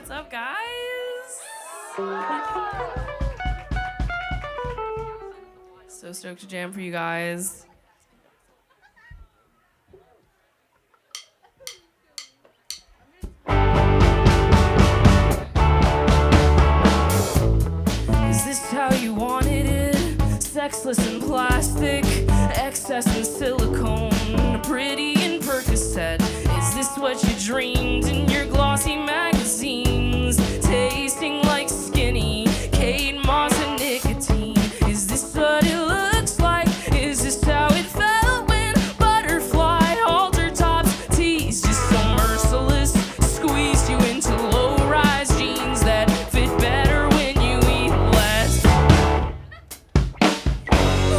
What's up, guys? So stoked to jam for you guys. Is this how you wanted it? Sexless and plastic, excess and silicone, pretty and Percocet. Is this what you dreamed in your glossy magazines? Tasting like skinny, Kate Moss and nicotine. Is this what it looks like? Is this how it felt when butterfly halter tops teased you so merciless? Squeezed you into low-rise jeans that fit better when you eat less.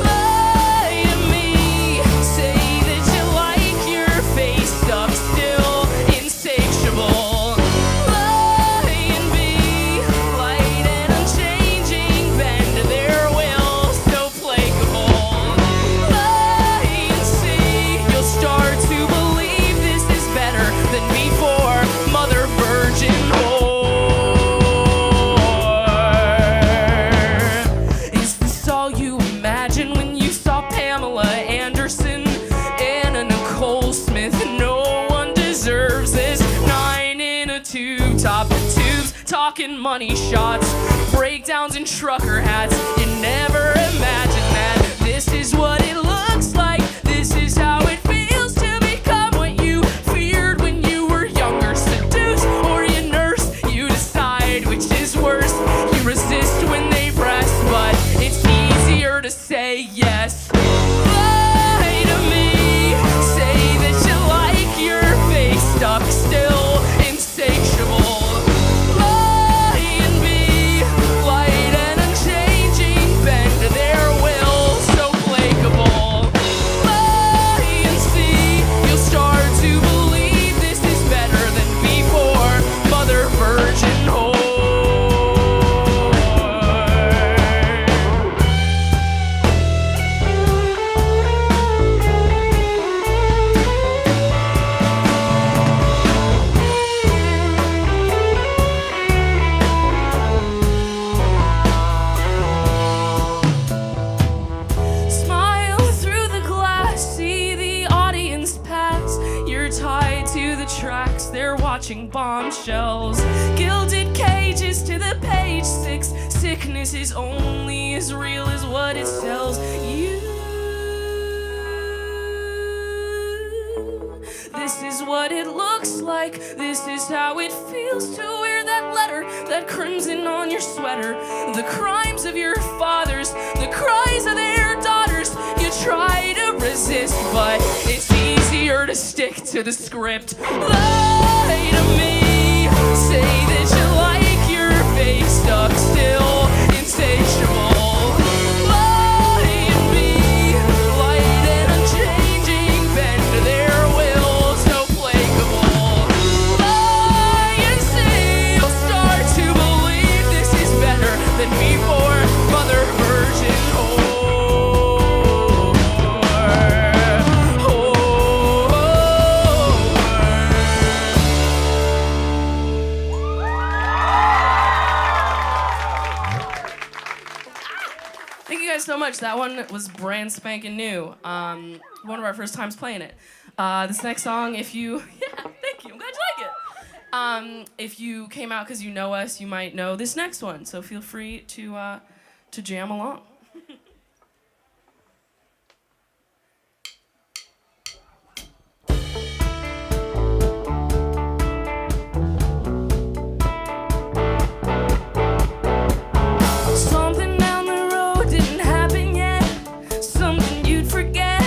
Lie to me, say that you like your face stuck still insatiable. Lie and be light and unchanging, bend their will so placable. Lie and see, you'll start to believe this is better than before. Mother Virgin whore. Is this all you imagine when you saw Pamela Anderson, Anna Nicole Smith? No one deserves this. 9 in a tube top, tubes talking money shots, breakdowns in trucker hats. You never imagined that this is what it looks like. This is how it feels to become what you feared when you were younger. Seduce or you nurse, you decide which is worse. You resist when they press, but it's easier to say yes. Lie to me, say that you like your face stuck still insatiable. Lie and be light and unchanging, bend their will so placable. Lie and see, you'll start to believe this is better than before. Mother Virgin whore. Smile through the glass, see the audience pass. You're tied to the tracks, they're watching bombshells. Gilded cages to the page 6. Sickness is only as real as what it sells you. This is what it looks like. This is how it feels to wear that letter, that crimson on your sweater. The crimes of your fathers, the cries of their daughters. You try to resist, but it's easier to stick to the script. Lie to me, say that you like your face stuck still insatiable. Lie and be light and unchanging, bend their will so placable. Lie and see, you'll start to believe this is better than before. Mother Virgin whore. Thank you guys so much. That one was brand spanking new. One of our first times playing it. This next song, if you, yeah, thank you. I'm glad you like it. If you came out because you know us, you might know this next one. So feel free to jam along. Something down the road didn't happen yet. Something you'd forget.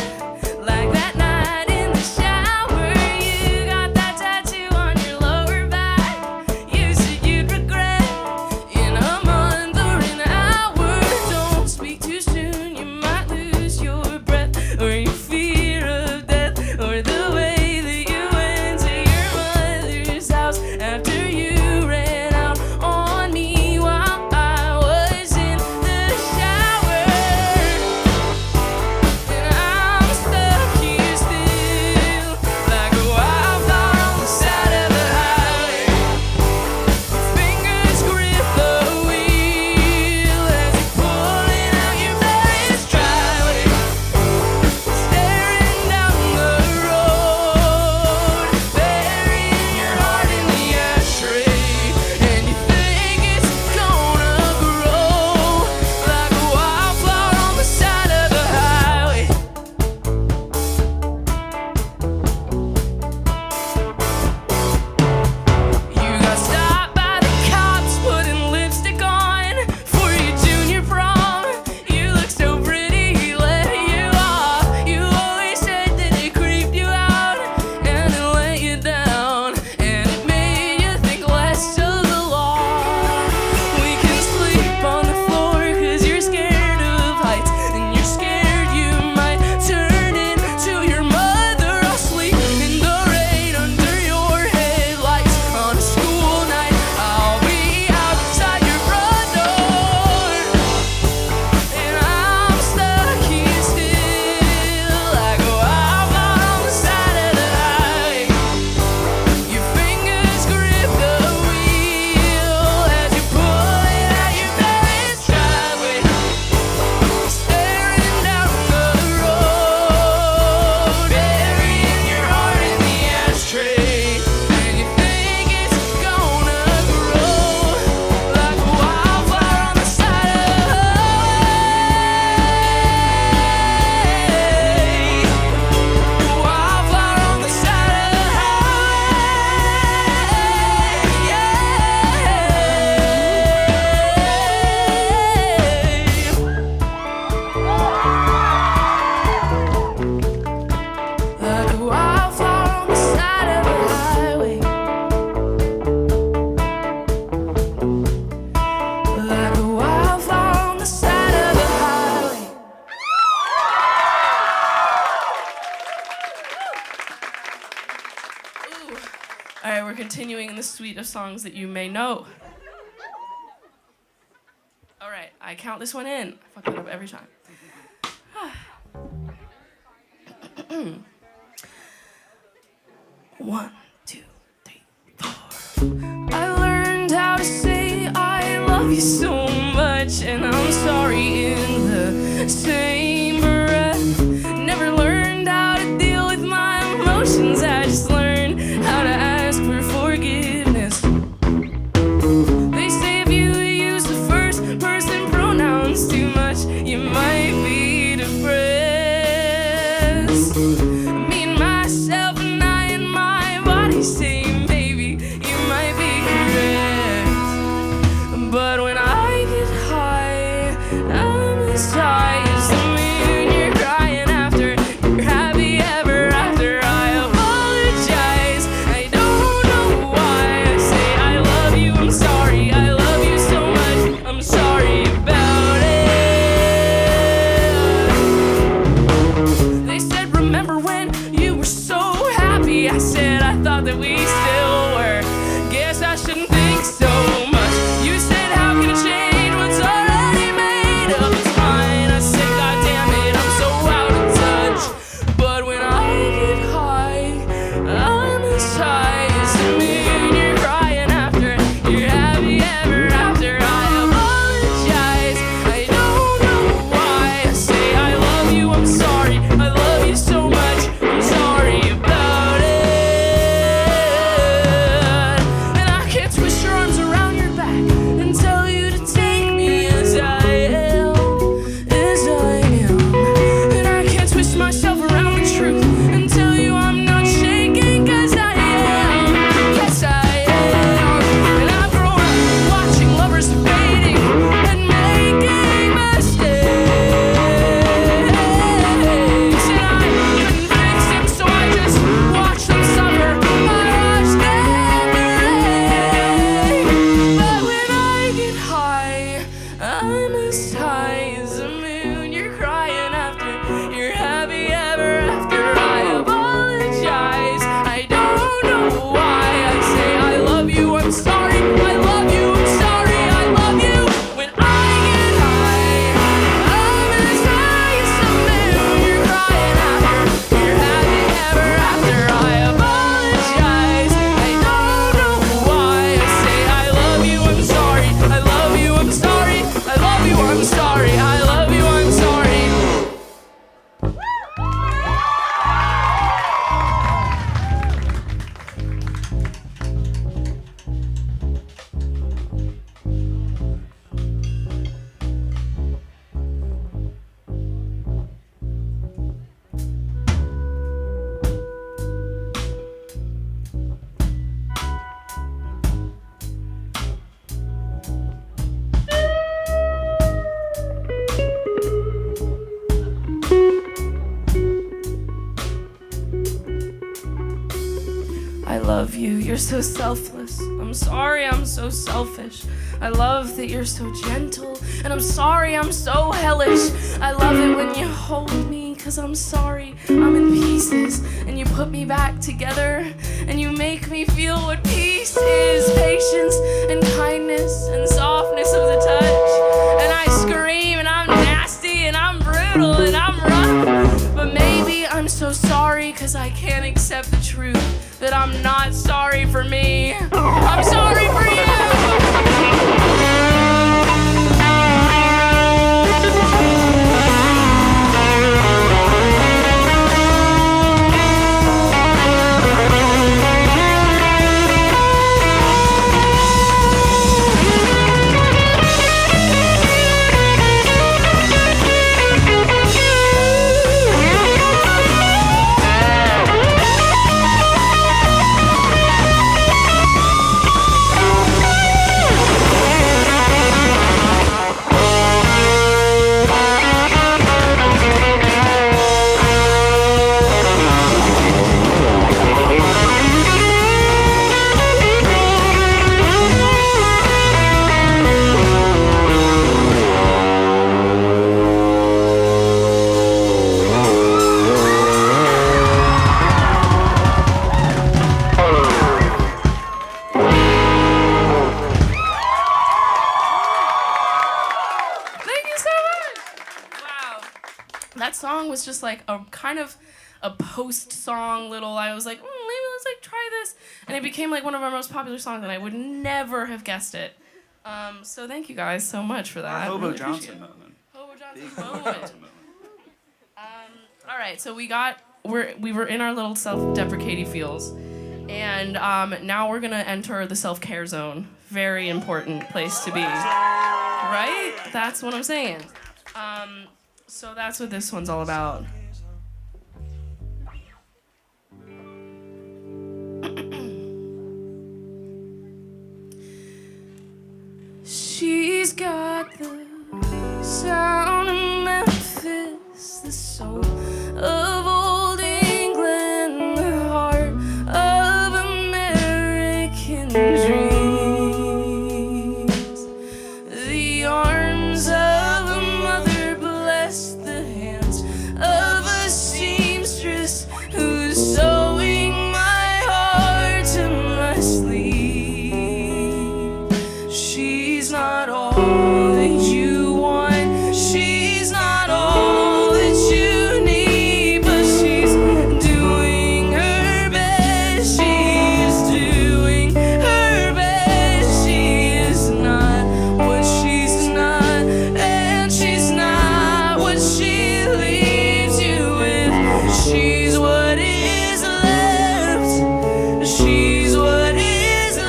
Like that night in the shower, you got that tattoo on your lower back. You said you'd regret in a month or an hour. Don't speak suite of songs that you may know. All right, I count this one in. I fuck it up every time. 1, 2, 3, 4. I learned how to say I love you so much, and I'm sorry in the same breath. Never learned how to deal with my emotions. I just learned how to ask for forgiveness. They say if you use the first person pronouns too much, you might be depressed. Me and myself and I and my body say maybe you might be correct. But when I get high, I'm as high as the moon. You're crying after you're happy ever after. I apologize, I don't know why. I say I love you, I'm sorry, I love you so much, I'm sorry about it. They said remember when you were so happy. I said I thought that we still were. Guess I shouldn't think so much. You said how can it change what's already made up? It's fine. I said god damn it, I'm so out of touch. But when I get high, I'm as high as the moon. You're crying after you're happy ever after. I apologize, I don't know why. I say I love you, I'm sorry, I love you so much, I'm sorry about it. And I can't twist your arms around your back and tell you to take me as I am, as I am. And I can't twist myself around the truth and tell you I'm not shaking, 'cause I am, yes I am. And I've grown up watching lovers debating and making mistakes. And I couldn't fix them, so I just watched them suffer. I watched them break. But when I get high, I'm as high as the moon. You're crying after you're happy ever after. I apologize, I don't know why. I say I love you, I'm sorry, I love you, I'm sorry, I love you. When I get high, I'm as high as the moon. You're crying after you're happy ever after. I apologize, I don't know why. I say I love you, I'm sorry, I love you, I'm sorry, I love you, I'm sorry, I love you, I'm sorry. I love you, you're so selfless. I'm sorry I'm so selfish. I love that you're so gentle, and I'm sorry I'm so hellish. I love it when you hold me, 'cause I'm sorry I'm in pieces, and you put me back together, and you make me feel what peace is. Patience and kindness and softness of the touch. And I scream and I'm nasty and I'm brutal and I'm rough. But maybe I'm so sorry 'cause I can't accept the truth that I'm not sorry for me. I'm sorry for you. song was just like a kind of a post song little. I was like, maybe let's like try this, and it became like one of our most popular songs, and I would never have guessed it. So thank you guys so much for that. Hobo Johnson moment. Hobo Johnson moment. All right, so we were in our little self-deprecating feels, and now we're gonna enter the self-care zone. Very important place to be, right? That's what I'm saying. So that's what this one's all about. She's got the sound of Memphis, the soul of old England, the heart of American dreams. The arms of a mother bless the hands of a seamstress who's sewing my heart to my sleeve. She's not all that you want, she's not all that you need, but she's doing her best, she's doing her best. She is not what she's not, and she's not what she leaves you with. She's what is left, she's what is left.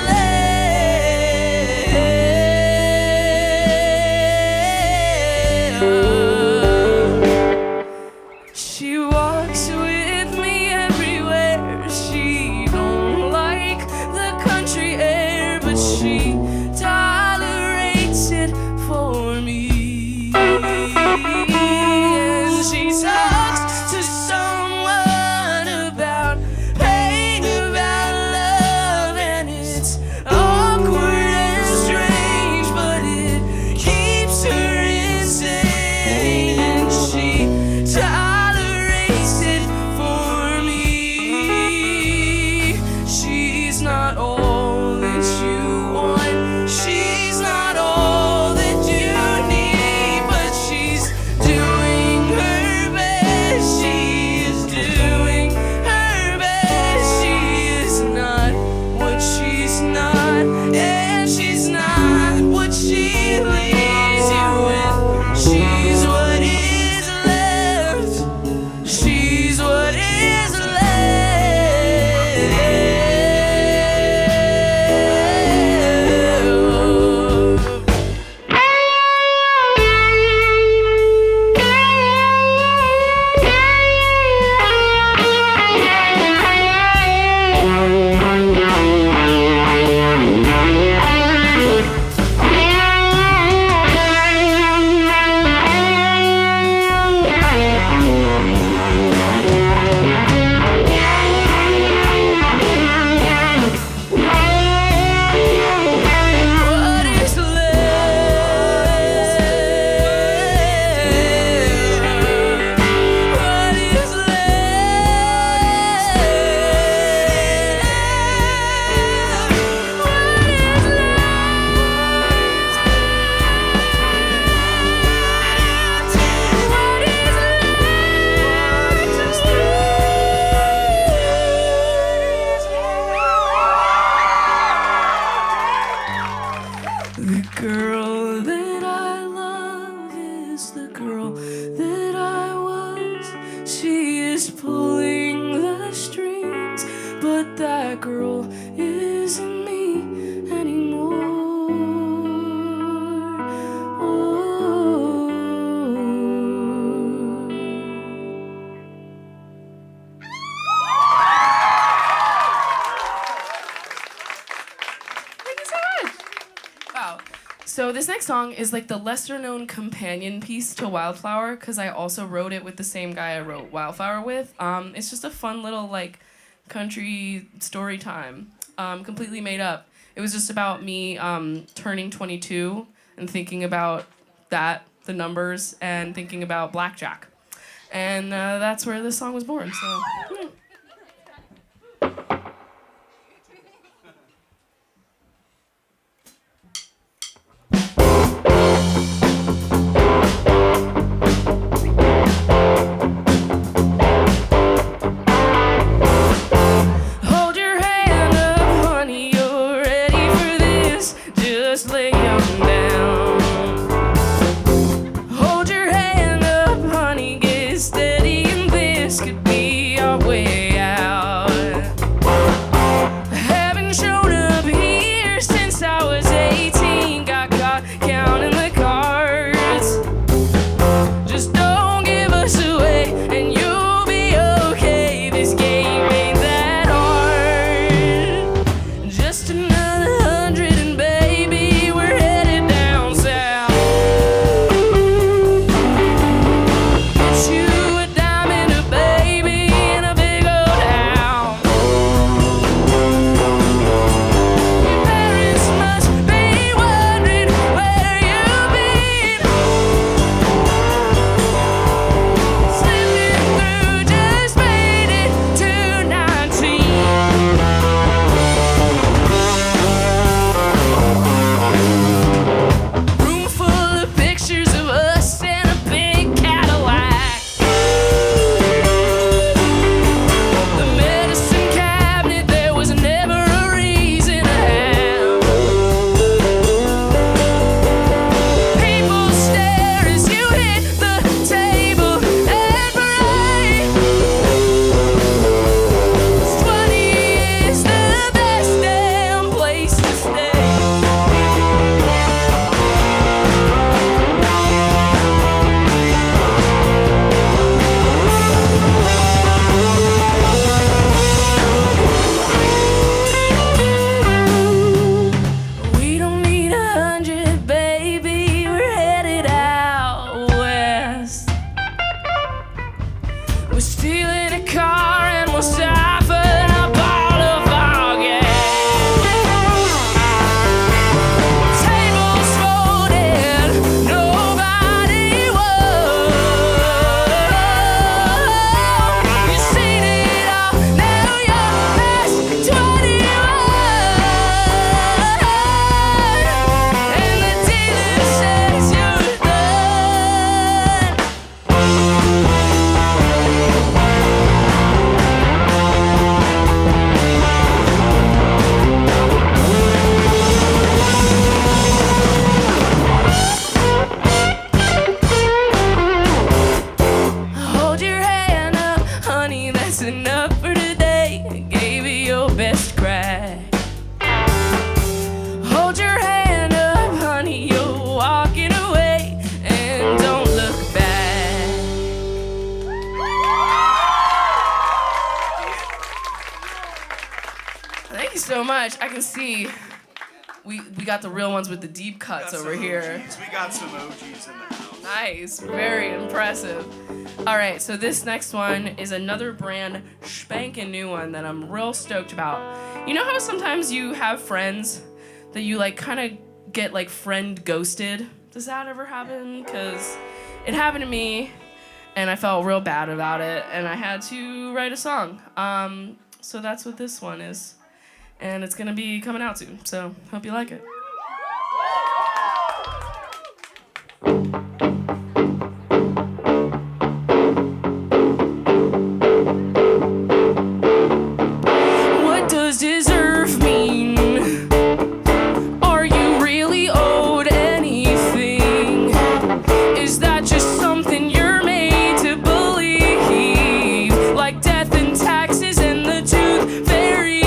She walks with me everywhere. She don't like the country air, but she tolerates it for me. And she talks to someone about pain, about love, and it's awkward and strange, but it keeps her insane. And she tolerates it for me. She's not all that you want, she's not all that you need, but she's doing her best, she is doing her best. She is not what she's not, and she's not what she leaves you with. She's what is left, she's what is left. What is The girl that I love is the girl that I was. She is pulling the strings, but that girl isn't me anymore. Thank you so much. Wow. So this next song is like the lesser known companion piece to Wildflower, because I also wrote it with the same guy I wrote Wildflower with. It's just a fun little like country story time, completely made up. It was just about me turning 22 and thinking about that, the numbers, and thinking about blackjack. And that's where this song was born. So. just lay 'em down. Hold your hand up, honey, get steady, and this could be our way out. I haven't shown up here since I was 18, got caught counting the cards. Just don't give us away, and you'll be okay. This game ain't that hard. Just another 100, and baby, we're headed down south. Get you a diamond, a baby, in a big old house. Your parents must be wondering where you've been. Slipping through, just made it to 19. Room full of pictures of us in a big Cadillac. The medicine cabinet, there was never a reason to have. People stare as you hit the table and parade. 20 is the best damn place to stay. We don't need 100, baby, we're headed out west. We're stealing a car and we'll siphon a bottle of our gas. Tables folded, nobody was. You've seen it all, now you're past 21. And the dealer says you're done. Hold your hand up, honey, that's enough for today. Gave you your best crack. Hold your hand up, honey, you're walking away, and don't look back. Thank you so much. I can see we got the real ones with the deep cuts over here. We got some OGs in the house. Nice, very impressive. All right, so this next one is another brand spanking new one that I'm real stoked about. You know how sometimes you have friends that you like kind of get like friend ghosted? Does that ever happen? Because it happened to me, and I felt real bad about it, and I had to write a song. So that's what this one is, and it's gonna be coming out soon. So hope you like it. What does deserve mean? Are you really owed anything? Is that just something you're made to believe? Like death and taxes and the tooth fairy.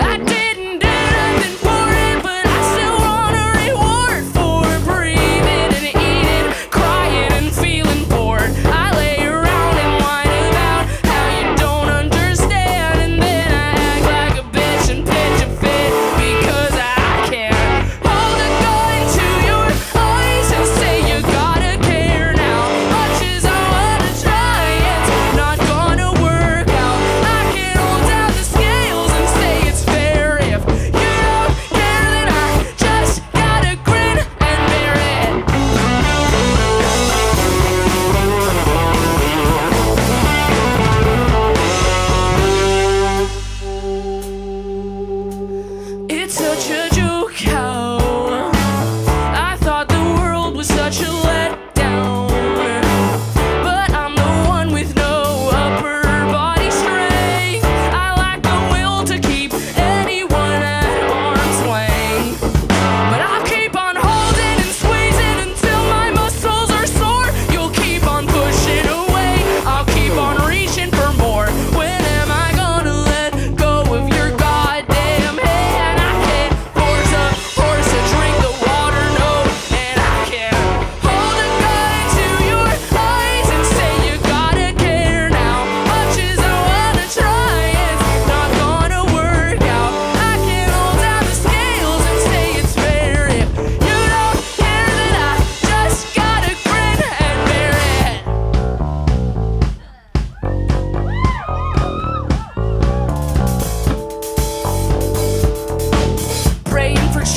I didn't do nothing for it, but I still want a reward for breathing and eating, crying and feeling bored. I lay around and whine about how you don't understand, and then I act like a bitch and pitch a fit because I can. Hold a gun to your eyes and say you gotta care now. Much as I wanna try, it's not gonna work out. I can hold down the scales and say it's fair. If you don't care, then I just gotta grin and bear it. It's such a joke how I thought the world was such a letdown, but I'm the one with no upper body strength. I lack the will to keep anyone at arm's length.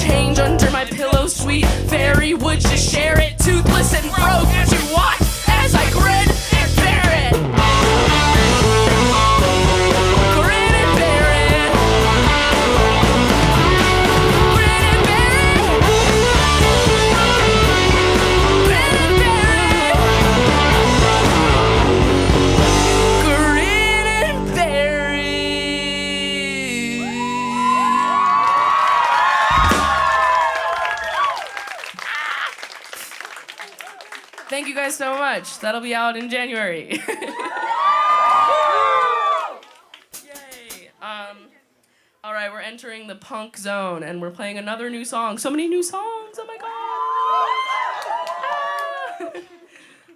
change under my pillow, sweet fairy, would you share it? Toothless and broke, would you watch as I grin and bear it? Grin and bear it. Grin and bear it. Grin and bear it. Grin and bear it. Thank you guys so much. That'll be out in January. Yay. All right, we're entering the punk zone, and we're playing another new song. So many new songs. Oh my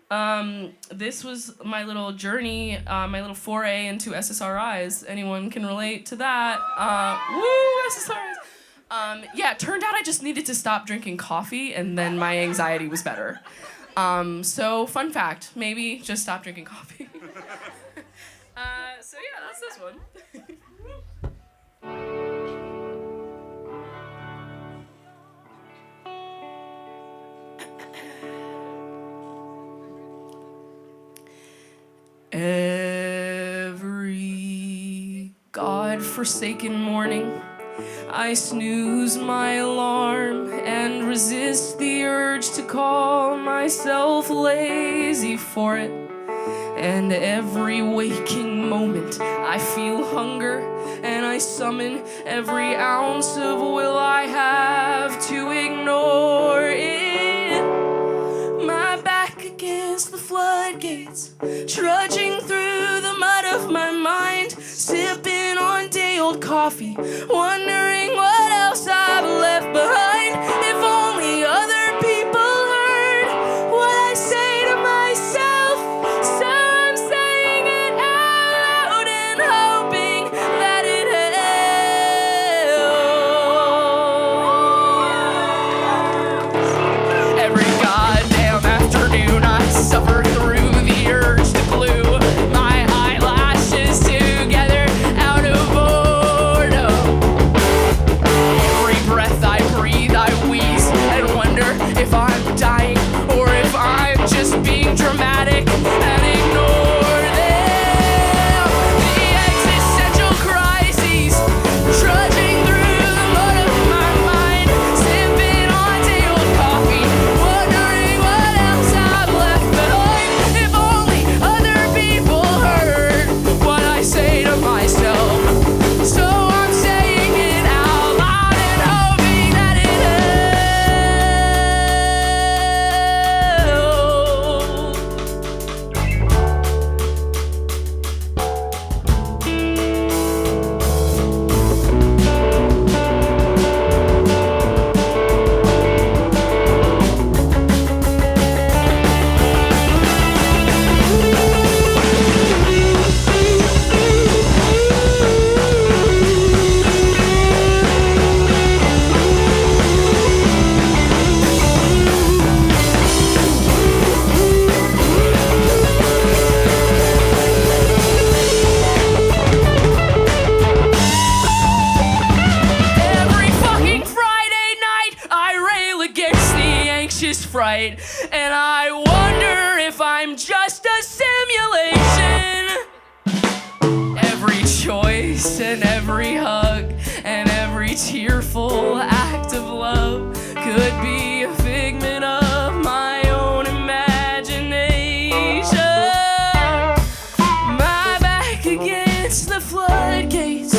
god. This was my little journey, my little foray into SSRIs. Anyone can relate to that? Woo, SSRIs. Yeah, it turned out I just needed to stop drinking coffee, and then my anxiety was better. So fun fact, maybe just stop drinking coffee. So yeah, that's this one. Every God-forsaken morning, I snooze my alarm and resist the urge to call myself lazy for it. And every waking moment, I feel hunger and I summon every ounce of will I have to ignore it. My back against the floodgates, trudging through the mud of my mind, sipping on day-old coffee, wondering what else I've left behind. If only other people heard what I say to myself, so I'm saying it out loud and hoping that it helps. Every goddamn afternoon I suffer through the urge to glue my eyelashes together out of boredom. Every breath I breathe, I wheeze and wonder if I'm dying or if I'm just being dramatic and ignore them. The existential crises, trudging through the mud of my mind, sipping on day-old coffee, wondering what else I've left behind. If only other people heard what I say to myself, so I'm saying it out loud and hoping that it Every fucking Friday night, I rail against the anxious fright, and I wonder if I'm just a simulation. Every choice and every hug and every tearful act of love could be a figment of my own imagination. My back against the floodgates,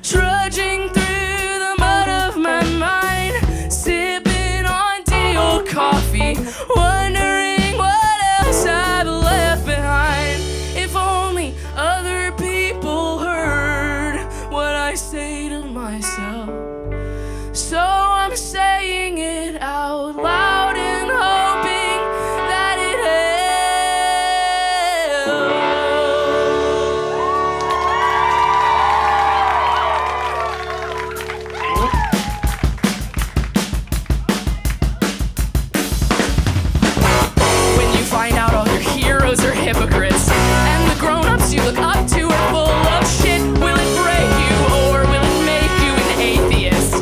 trudging through the mud of my mind, sipping on day-old coffee, wondering what else I've left behind. If only other people heard what I say to myself, so I'm saying it out loud and hoping that it helps. When you find out all your heroes are hypocrites and the grown-ups you look up to are full of shit, will it break you or will it make you an atheist?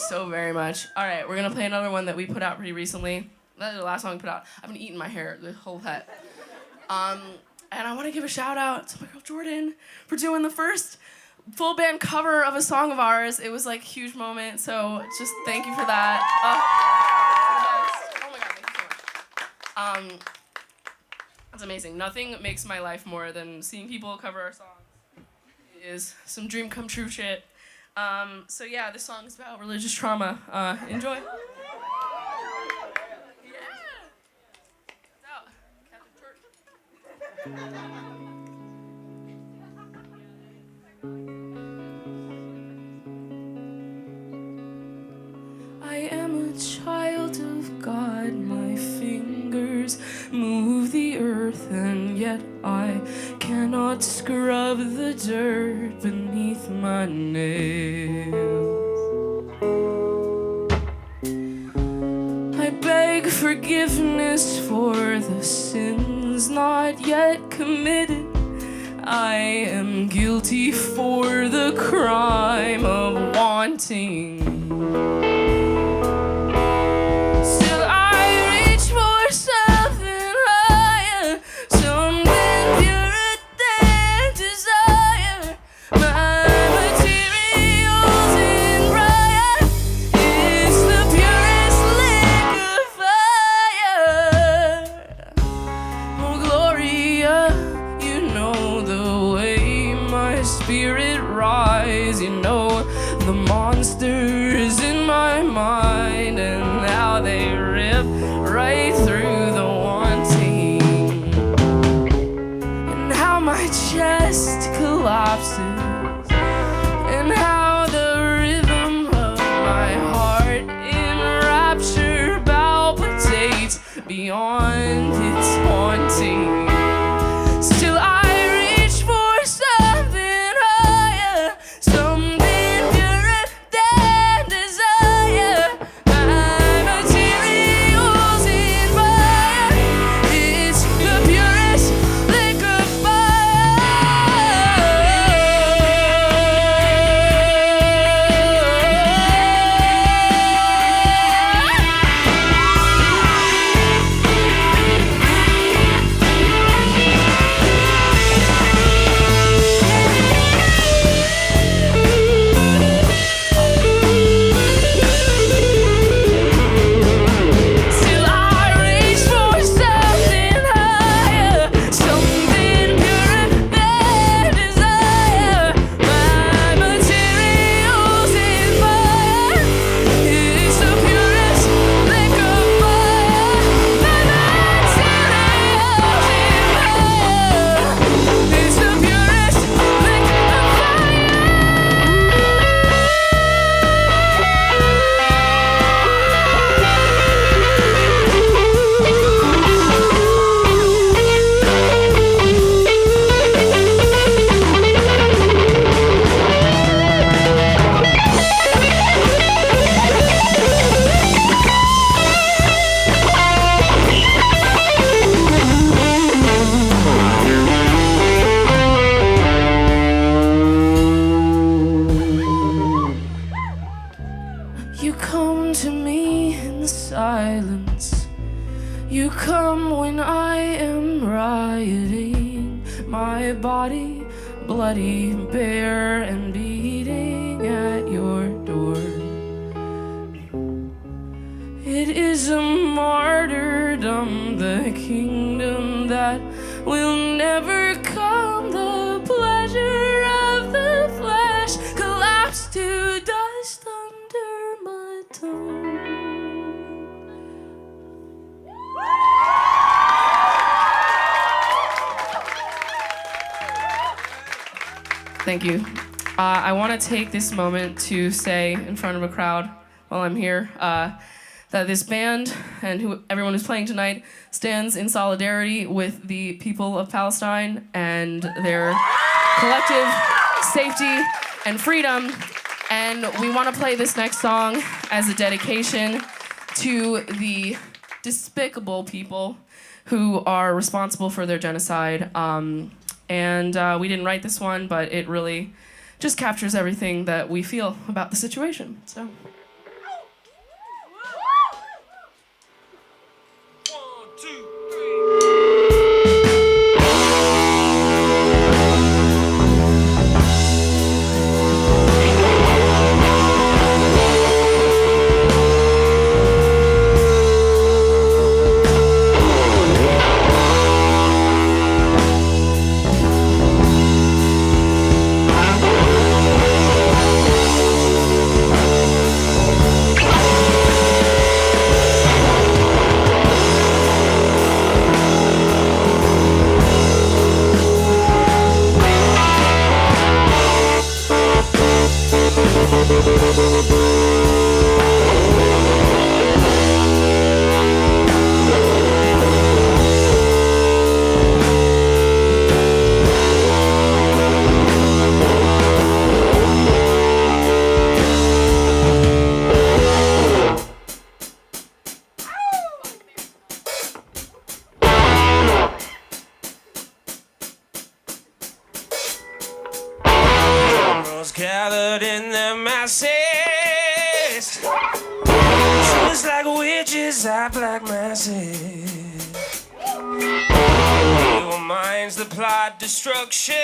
so very much. All right, we're gonna play another one that we put out pretty recently. That's the last song we put out. I've been eating my hair the whole set. And I want to give a shout out to my girl Jordan for doing the first full band cover of a song of ours. It was like a huge moment, so just thank you for that. Oh my God, thank you so much. That's amazing. Nothing makes my life more than seeing people cover our songs. It is some dream come true shit. So yeah, this song is about religious trauma. Enjoy. I am a child of God, my fingers move the earth, and yet I cannot scrub the dirt beneath my nails. I beg forgiveness for the sins not yet committed. I am guilty for the crime of wanting. Still I reach for something higher, something purer than desire. My materials in briar, it's the purest lick of fire. Oh Gloria, you know the way my spirit rise. You know the monsters in my mind and how they rip right through the wanting, and how my chest collapses, and how the rhythm of my heart in rapture palpitates beyond its haunting. Still I reach for something higher, something purer than desire. My materials in fire, it's the purest lick of Still I reach for something higher, something purer than desire. My materials in fire, it's the purest lick of fire. My materials in fire, it's the purest lick of You come to me in silence. You come when I am rioting, my body bloody, bare, and beating at your door. It is a martyrdom, the kingdom that will never come. The pleasure of the flesh collapsed to dust under my tongue. Thank you. I want to take this moment to say in front of a crowd while I'm here that this band and everyone who's playing tonight stands in solidarity with the people of Palestine and their collective safety and freedom. And we want to play this next song as a dedication to the despicable people who are responsible for their genocide. And we didn't write this one, but it really just captures everything that we feel about the situation. So Gathered in their masses, just like witches at black masses. Evil minds that plot destruction,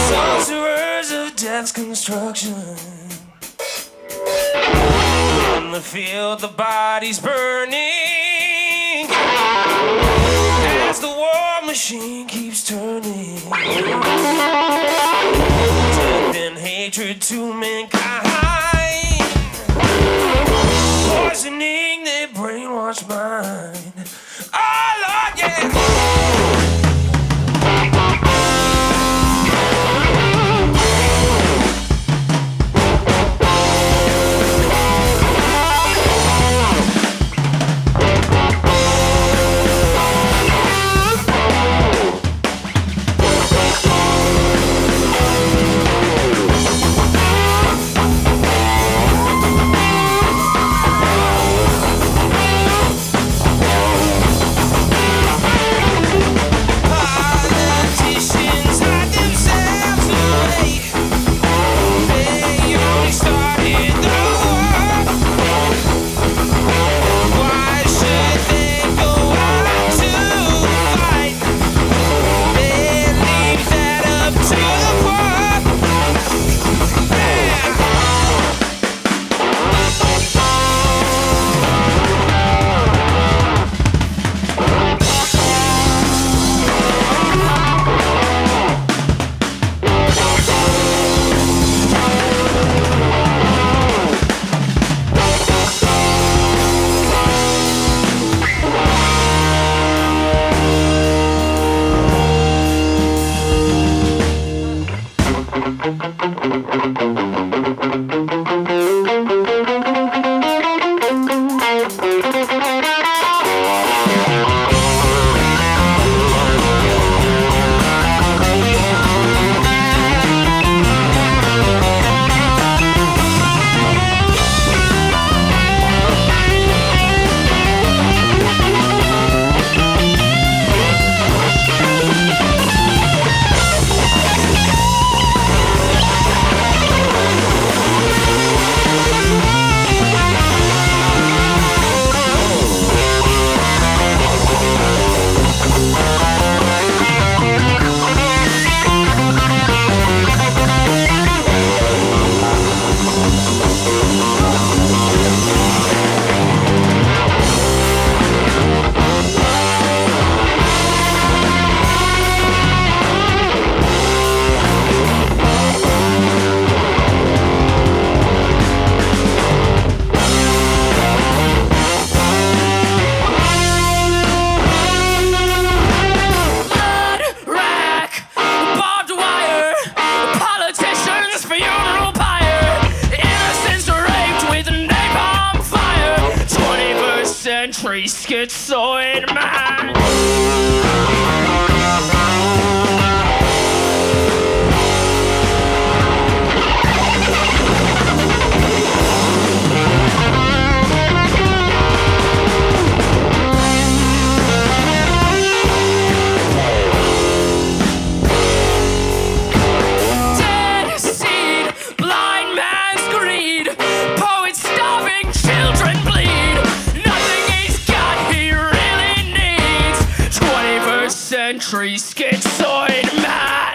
sorcerers of death's construction. In the field, the body's burning as the war machine keeps turning. Death and hatred to mankind, poisoning their brainwashed mind. Oh Lord, yeah. Schizoid man. Dead seed, blind man's greed, poets starving, children bleed. Nothing he's got he really needs. 21st century schizoid man.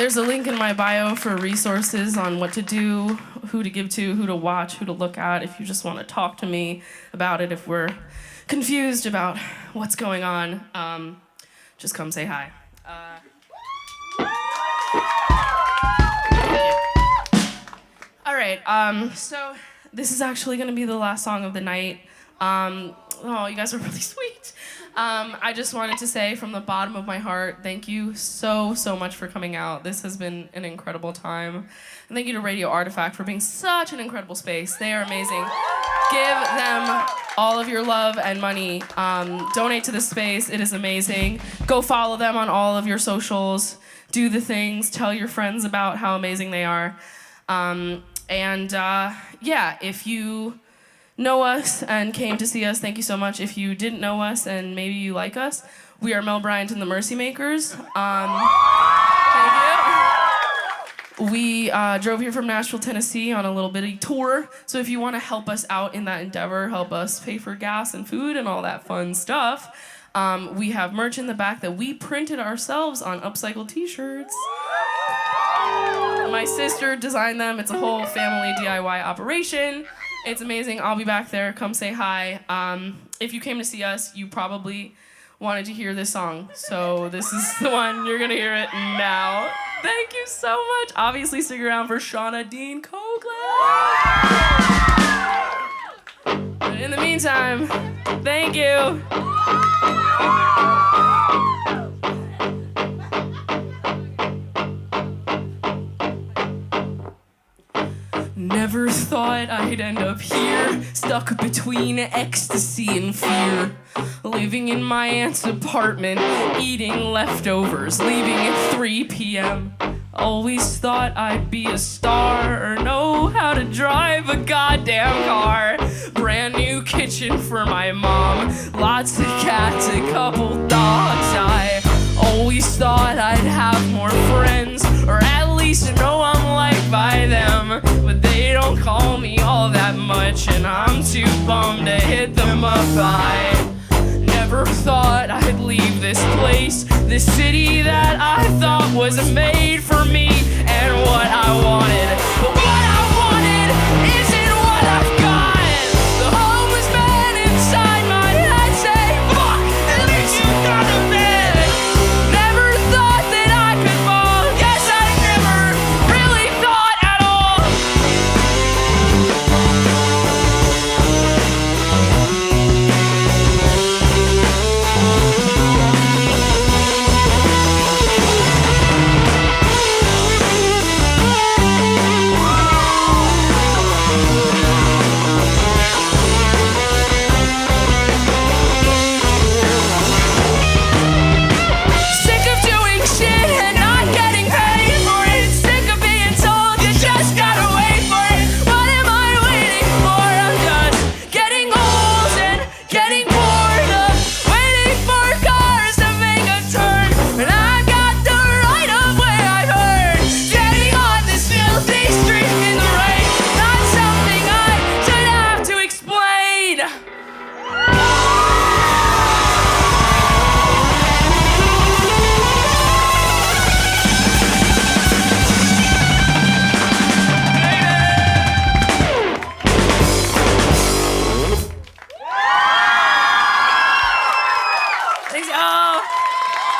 There's a link in my bio for resources on what to do, who to give to, who to watch, who to look at, if you just want to talk to me about it, if we're confused about what's going on, just come say hi. All right, so this is actually going to be the last song of the night. Oh, you guys are really sweet. I just wanted to say from the bottom of my heart, thank you so much for coming out. This has been an incredible time. And thank you to Radio Artifact for being such an incredible space. They are amazing. Give them all of your love and money. Donate to this space. It is amazing. Go follow them on all of your socials. Do the things. Tell your friends about how amazing they are. Yeah, if you know us and came to see us, thank you so much. If you didn't know us and maybe you like us, we are Mel Bryant and the Mercy Makers. Thank you. We drove here from Nashville, Tennessee on a little bitty tour. So if you want to help us out in that endeavor, help us pay for gas and food and all that fun stuff, we have merch in the back that we printed ourselves on upcycled t-shirts. My sister designed them. It's a whole family DIY operation. It's amazing. I'll be back there. Come say hi. If you came to see us, you probably wanted to hear this song. So this is the one. You're going to hear it now. Thank you so much. Obviously, stick around for Shauna Dean Cokeland. But in the meantime, thank you. Never thought I'd end up here, stuck between ecstasy and fear. Living in my aunt's apartment, eating leftovers, leaving at 3 p.m. Always thought I'd be a star or know how to drive a goddamn car. Brand new kitchen for my mom, lots of cats, a couple dogs. I always thought I'd have more friends, or at least know I'm liked by them. But they don't call me all that much, and I'm too bummed to hit them up. I never thought I'd leave this place, this city that I thought was made for me and what I wanted. But what I wanted isn't what I've got. The homeless man inside my head say, fuck, at least you got a bed. Never thought that I could fall. Guess I never really thought at all. Sick of doing shit and not getting paid for it. Sick of being told you just gotta wait for it. What am I waiting for? I'm just getting old and getting bored of waiting for cars to make a turn. And I got the right of way, I've heard. Getting on this filthy street in the rain, not something I should have to explain. Thanks, y'all.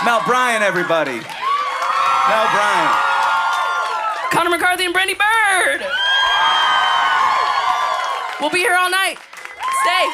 Mel Bryant, everybody. Mel Bryant. Connor McCarthy and Brandy Bird. We'll be here all night. Stay.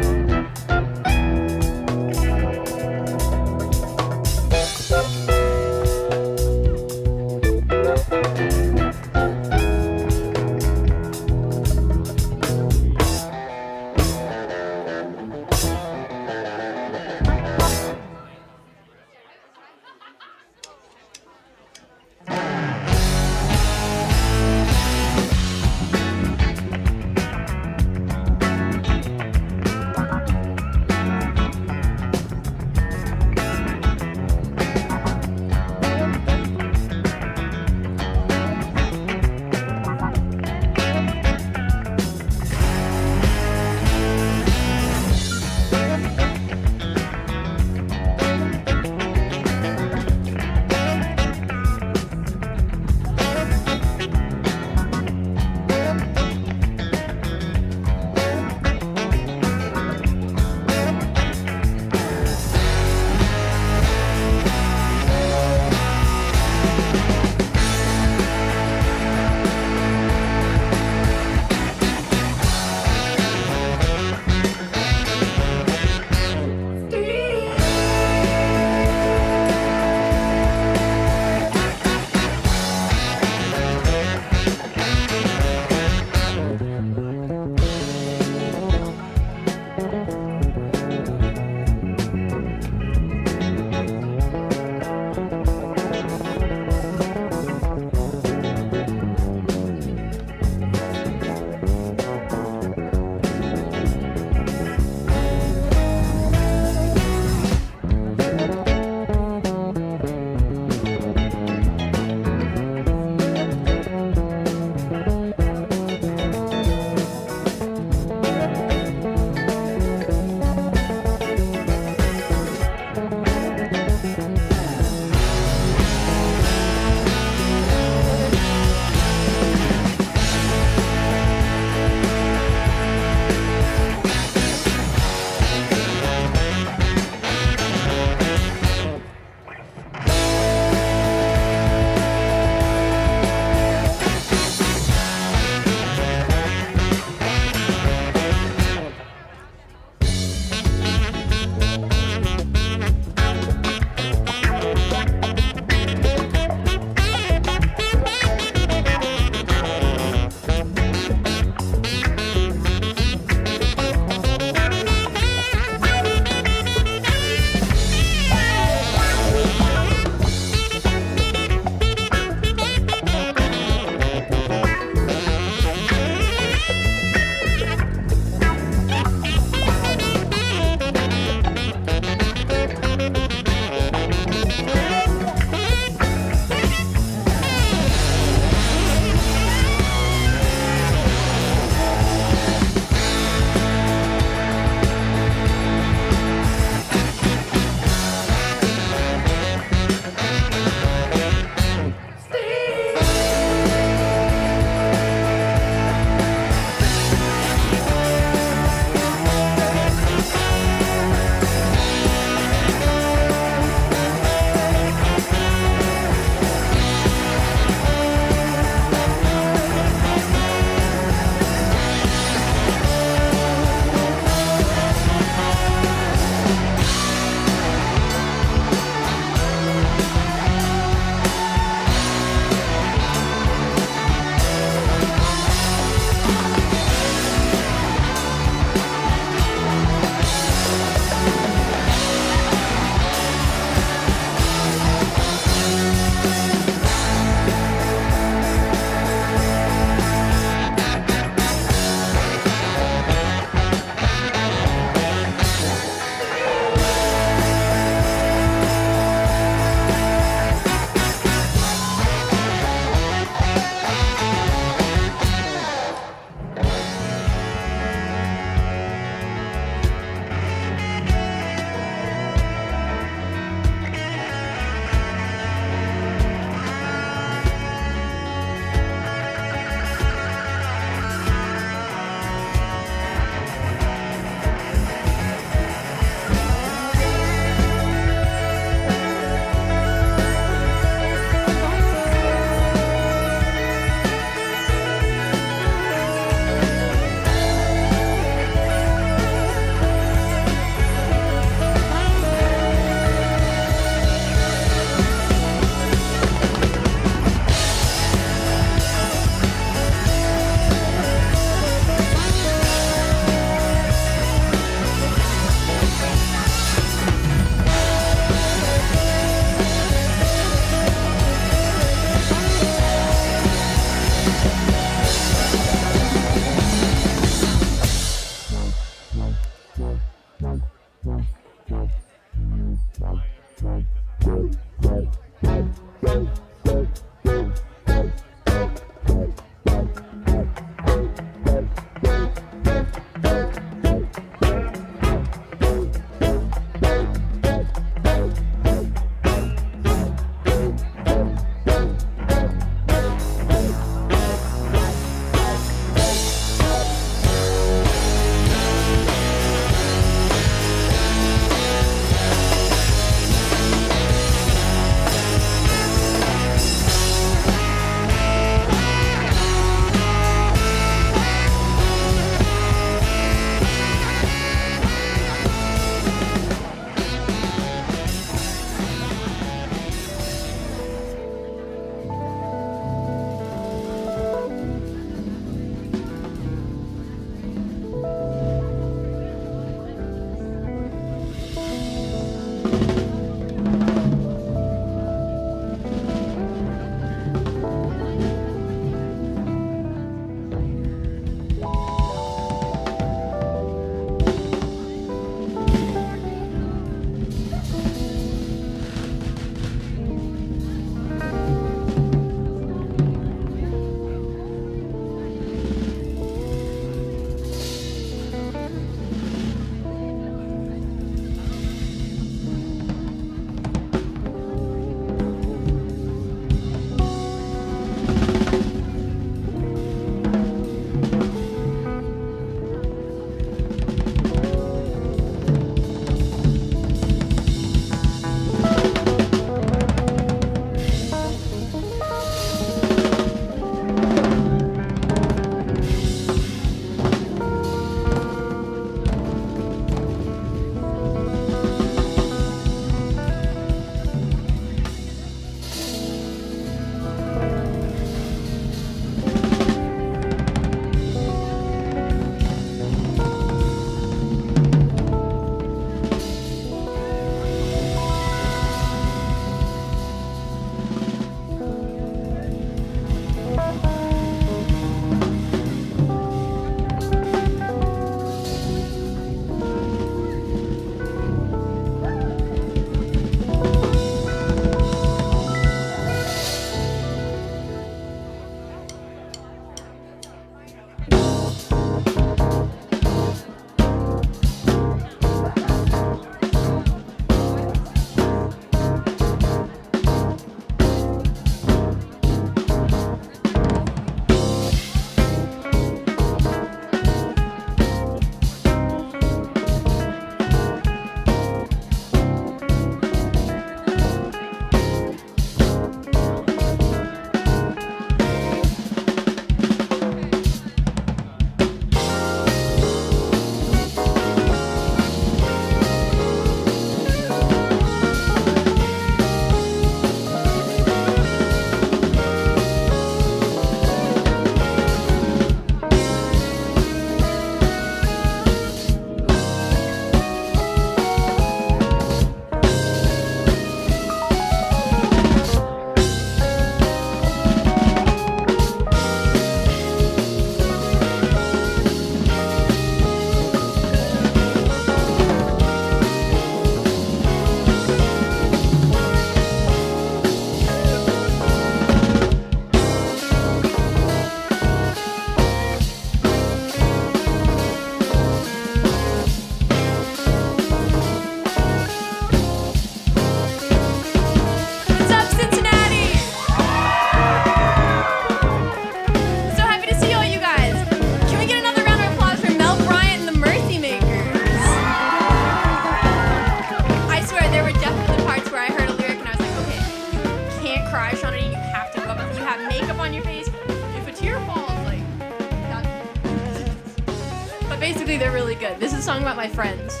Basically, they're really good. This is a song about my friends.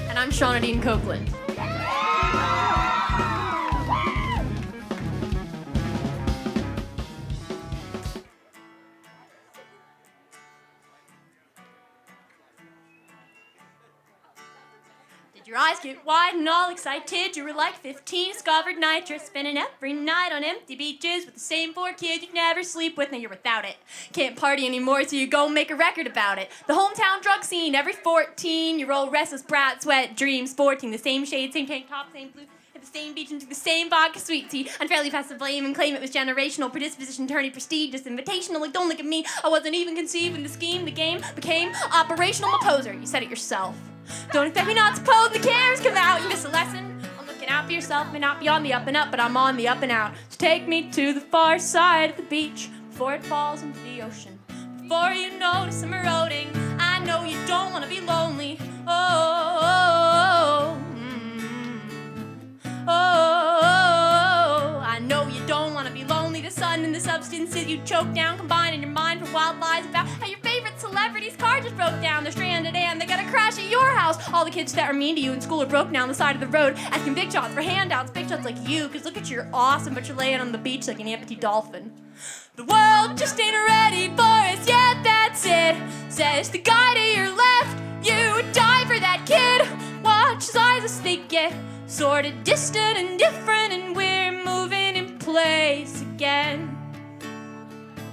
And I'm Shauna Dean Cokeland. Your eyes get wide and all excited. You were like 15, discovered nitrous, spending every night on empty beaches with the same 4 kids you'd never sleep with. Now you're without it. Can't party anymore, so you go make a record about it. The hometown drug scene, every 14-year-old restless brat, sweat dreams, sporting the same shade, same tank top, same blue. At the same beach and took the same vodka sweet tea. Unfairly pass the blame and claim it was generational. Predisposition, turning prestigious, invitational. Like, don't look at me. I wasn't even conceived in the scheme. The game became operational. I'm a poser. You said it yourself. Don't expect me not to pose. The cameras come out. You miss a lesson. I'm looking out for yourself. May not be on the up and up, but I'm on the up and out. So take me to the far side of the beach before it falls into the ocean. Before you notice I'm eroding. I know you don't want to be lonely. I know you don't want to be lonely. The sun and the substances you choke down, combine in your mind for wild lies about how your favorite celebrity's car just broke down. They're stranded and they gotta crash at your house. All the kids that are mean to you in school are broke down the side of the road, asking big shots for handouts, big shots like you, cause look at you, you're awesome, but you're laying on the beach like an empty dolphin. The world just ain't ready for us yet, that's it, says the guy to your left. You would die for that kid. Watch his eyes as they get sort of distant and different, and we're moving in place again.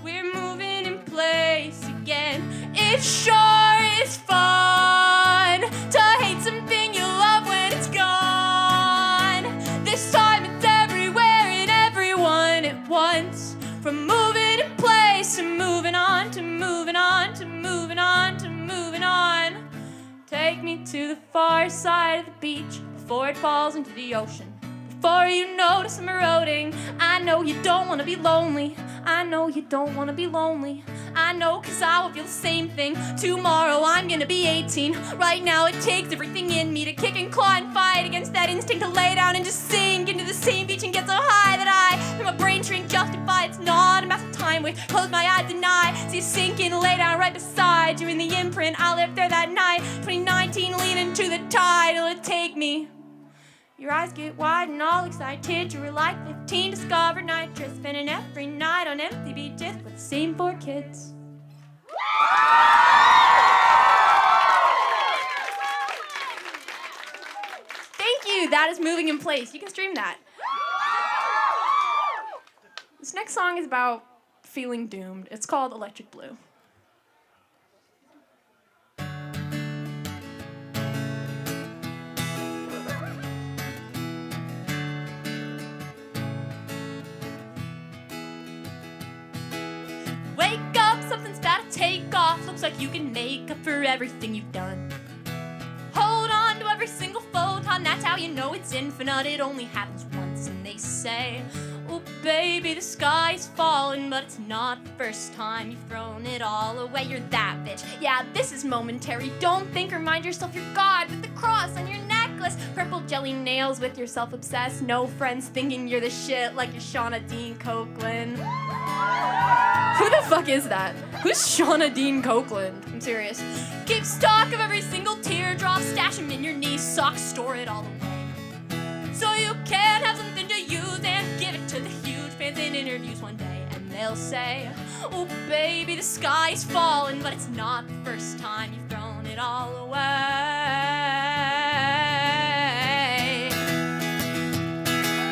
We're moving in place again. It sure is fun to hate something you love when it's gone. This time it's everywhere and everyone at once. From moving in place to moving on to moving on to moving on to moving on. Take me to the far side of the beach before it falls into the ocean. Before you notice I'm eroding. I know you don't want to be lonely. I know you don't want to be lonely. I know, cause I will feel the same thing. Tomorrow I'm gonna be 18. Right now it takes everything in me to kick and claw and fight against that instinct to lay down and just sink into the same beach and get so high that I, through my brain shrink, justify it's not a massive time waste. Close my eyes and I see you sink in and lay down right beside you in the imprint. I lived there that night, 2019, leaning to the tide. It'll take me. Your eyes get wide and all excited. You were like 15, discovered nitrous, spending every night on empty beaches with the same 4 kids. Thank you. That is Moving in Place. You can stream that. This next song is about feeling doomed. It's called Electric Blue. Wake up, something's about to take off. Looks like you can make up for everything you've done. Hold on to every single photon, that's how you know it's infinite. It only happens once, and they say, oh baby, the sky's falling, but it's not the first time you've thrown it all away. You're that bitch. Yeah, this is momentary. Don't think, remind yourself you're God with the cross on your necklace. Purple jelly nails with your self-obsessed. No friends thinking you're the shit like you're Shauna Dean Cokeland. Who the fuck is that? Who's Shauna Dean Cokeland? I'm serious. Keep stock of every single teardrop, stash them in your knee socks, store it all away. So you can have something to use and give it to the huge fans in interviews one day. And they'll say, oh baby, the sky's falling, but it's not the first time you've thrown it all away.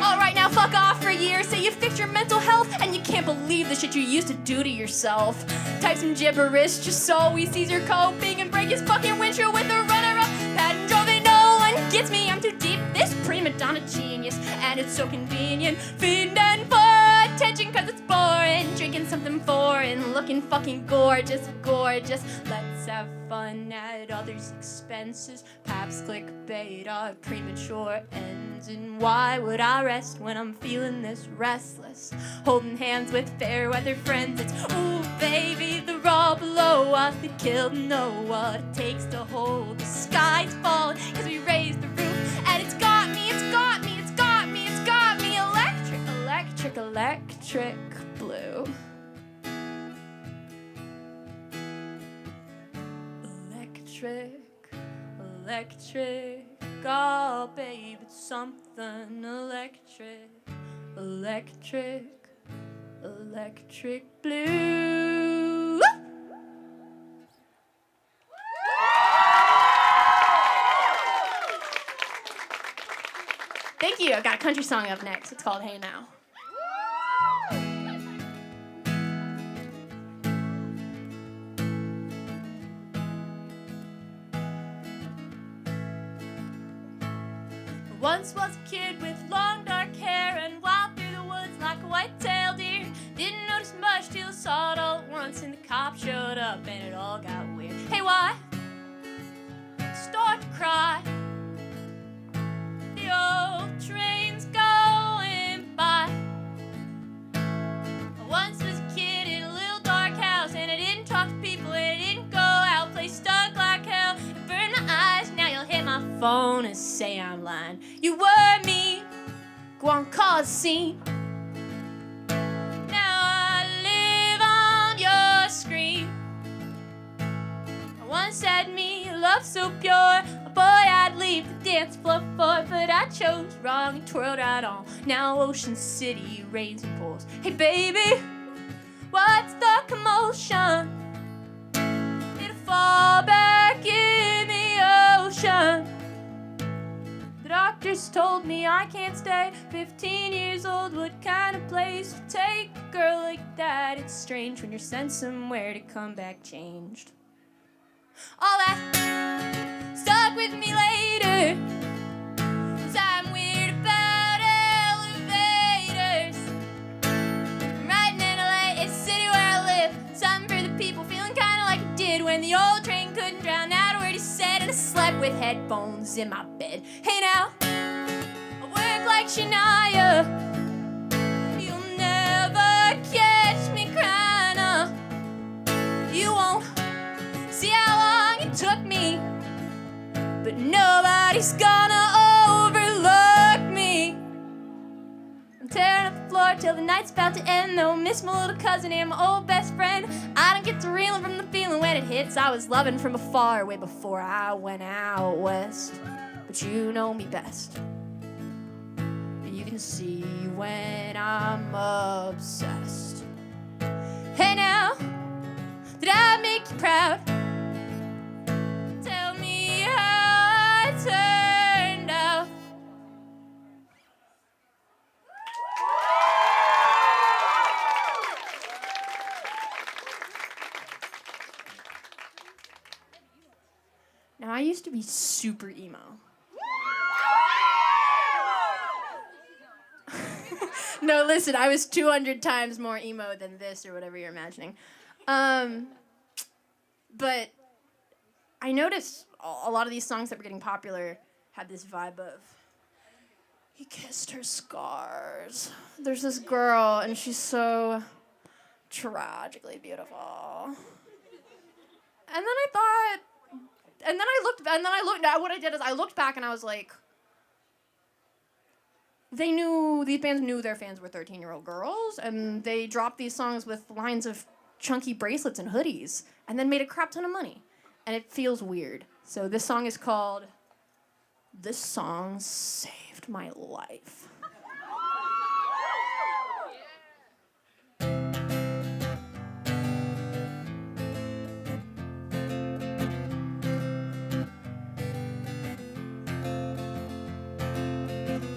Alright, now fuck off for a year. Say you fixed your mental health and you can't believe the shit you used to do to yourself. Type some gibberish just so he sees you're coping and break his fucking windshield with a runner-up. Patent Jove, no one gets me, I'm too deep. This prima donna genius, and it's so convenient. Feeding for attention cause it's boring. Drinking something foreign, looking fucking gorgeous, gorgeous. Let's have fun at others' expenses. Perhaps clickbait our premature ends. And why would I rest when I'm feeling this restless? Holding hands with fair weather friends. It's, ooh baby, the raw below us that killed know what it takes to hold the skies falling. Cause we raised the roof and it's got me, it's got me, it's got me, it's got me electric, electric, electric blue. electric, electric. Oh, babe, it's something electric, electric, electric blue. Thank you. I got a country song up next. It's called Hey Now. Once was a kid with long dark hair and wild through the woods like a white-tailed deer. Didn't notice much till I saw it all at once and the cop showed up and it all got weird. Hey, why? Start to cry. The old train's going by. I once was a kid in a little dark house and I didn't talk to people and I didn't go out. Play stuck like hell and burn my eyes. Now you'll hit my phone and say I'm lying. You were me, go on, cause a scene. Now I live on your screen. I once had me a love so pure, a boy I'd leave the dance floor for, but I chose wrong and twirled right on. Now Ocean City rains and pours. Hey baby, what's the commotion? It'll fall back in the ocean. The doctors told me I can't stay. 15 years old, what kind of place to take a girl like that? It's strange when you're sent somewhere to come back changed. All that stuck with me later, 'cause I'm weird about elevators. I'm riding in LA, it's the city where I live. Something for the people, feeling kinda like it did when the old train couldn't drown out a word he said. And I slept with headphones in my bed. Hey now, I work like Shania. You'll never catch me crying up. You won't see how long it took me, but nobody's gonna overlook me. I'm tearing up the floor till the night's about to end, though. Miss my little cousin and my old best friend. I don't get to reeling from the feeling when it hits. I was loving from afar way before I went out west. But you know me best. You can see when I'm obsessed. Hey now, did I make you proud? Tell me how I turned out. Now, I used to be super emo. No, listen, I was 200 times more emo than this or whatever you're imagining. But I noticed a lot of these songs that were getting popular had this vibe of, he kissed her scars. There's this girl, and she's so tragically beautiful. And then I thought, and then I looked, what I did is I looked back and I was like, these bands knew their fans were 13-year-old girls, and they dropped these songs with lines of chunky bracelets and hoodies, and then made a crap ton of money. And it feels weird. So this song is called, This Song Saved My Life.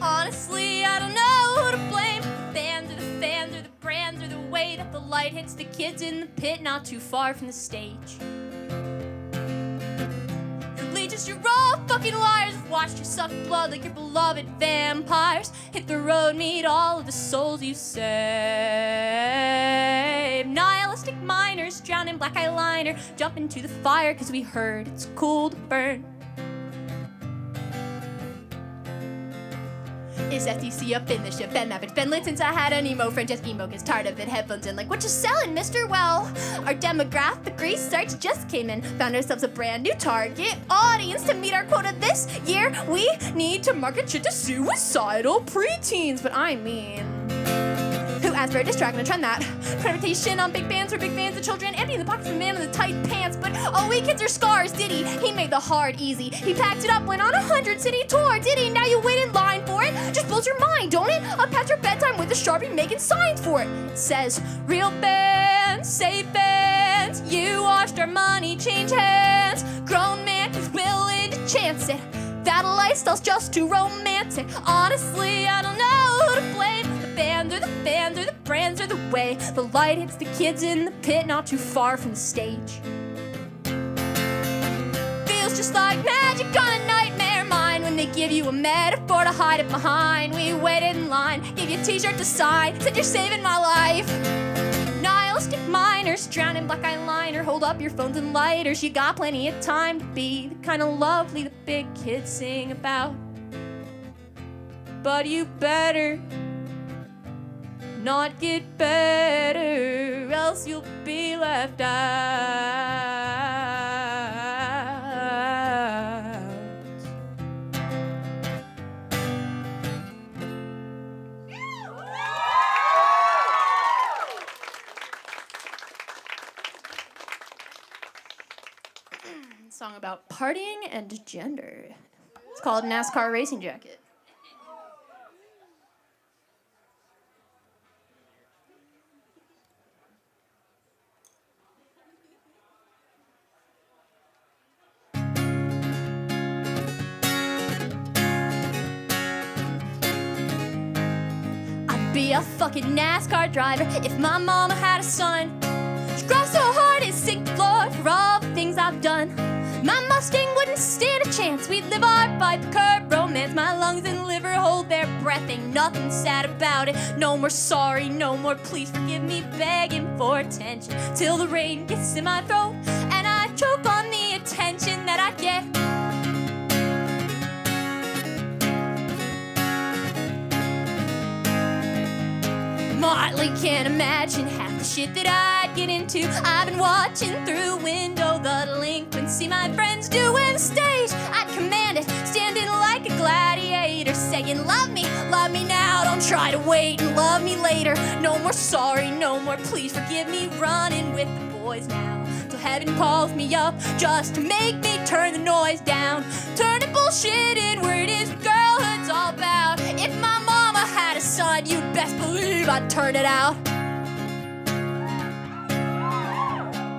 Honestly, I don't know who to blame. Bands or the fans or the brands or the way that the light hits the kids in the pit not too far from the stage. You're leeches, you're all fucking liars. Watched you suck blood like your beloved vampires. Hit the road, meet all of the souls you save. Nihilistic miners drown in black eyeliner. Jump into the fire cause we heard it's cool to burn. Is FTC up in the ship? Ben Maverick, been lit since I had an emo friend. Just emo gets tired of it. Headphones in like, what you selling, mister? Well, our demographic research just came in. Found ourselves a brand new target audience. To meet our quota this year, we need to market shit to suicidal preteens. But I mean, who As for a diss track, I'm gonna trend that. Reputation on big bands for big fans of children, empty the pockets of the man in the tight pants. But all we kids are scars, did he? He made the hard easy. He packed it up, went on a 100-city tour, did he? Now you wait in line for it? Just blows your mind, don't it? Up past your bedtime with a Sharpie making signs for it. It says, real bands, safe bands, you watched our money change hands. Grown man who's willing to chance it. That lifestyle's just too romantic. Honestly, I don't know who to blame. The band or the fans or the brands or the way the light hits the kids in the pit not too far from the stage. Feels just like magic on a nightmare mind when they give you a metaphor to hide it behind. We waited in line, gave you a t-shirt to sign, said you're saving my life. Nihilistic miners, drowning black eyeliner, hold up your phones and lighters. You got plenty of time to be the kind of lovely the big kids sing about. But you better not get better, else you'll be left out. Song about partying and gender. It's called NASCAR Racing Jacket. I'd be a fucking NASCAR driver if my mama had a son. She'd grow so hard it'd sink the floor for all the things I've done. My Mustang wouldn't stand a chance. We'd live our by the curb romance. My lungs and liver hold their breath. Ain't nothing sad about it. No more sorry, no more please forgive me. Begging for attention till the rain gets in my throat and I choke on the attention that I get. Motley can't imagine half the shit that I'd get into. I've been watching through a window the delinquency my friends do in the stage. I'd command it, standing like a gladiator, saying love me now, don't try to wait and love me later. No more sorry, no more please forgive me, running with the boys now till heaven calls me up just to make me turn the noise down. Turning bullshit inward is what girlhood's all about. If my mama had a son, you'd best believe I'd turn it out.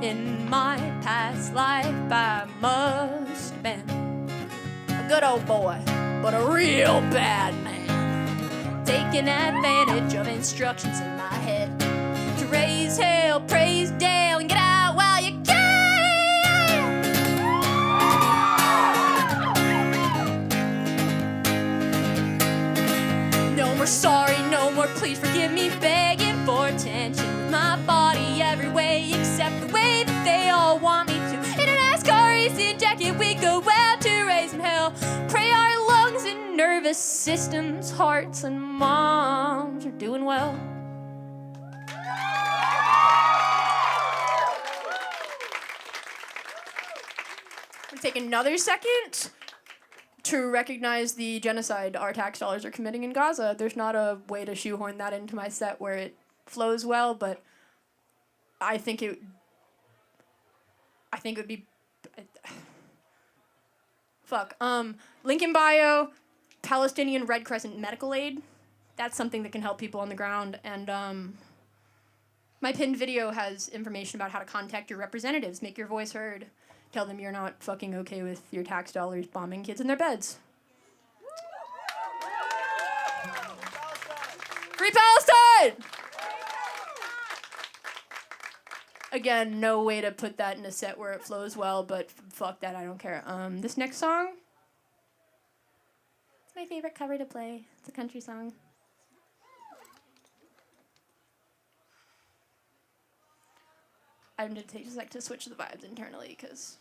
In my past life, I must have been a good old boy, but a real bad man, taking advantage of instructions in my head to raise hell, praise Dale, and get out while you can. No more sorry, no more please forgive me, begging for attention with my body every way except the way that they all want me to. In a NASCAR racing jacket we go out to raise hell, pray our lungs and nervous systems, hearts and moms are doing well. We take another second to recognize the genocide our tax dollars are committing in Gaza. There's not a way to shoehorn that into my set where it flows well, but I think it would be link in bio, Palestinian Red Crescent medical aid. That's something that can help people on the ground. And my pinned video has information about how to contact your representatives, make your voice heard. Tell them you're not fucking okay with your tax dollars bombing kids in their beds. Free Palestine! Again, no way to put that in a set where it flows well, but fuck that, I don't care. This next song, it's my favorite cover to play. It's a country song. I'm gonna take just like to switch the vibes internally, because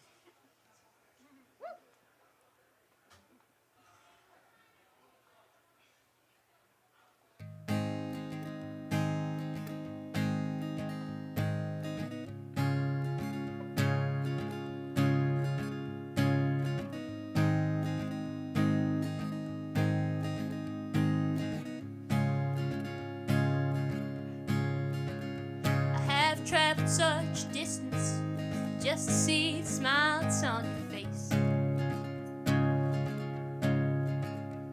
traveled such distance just to see the smile that's on your face.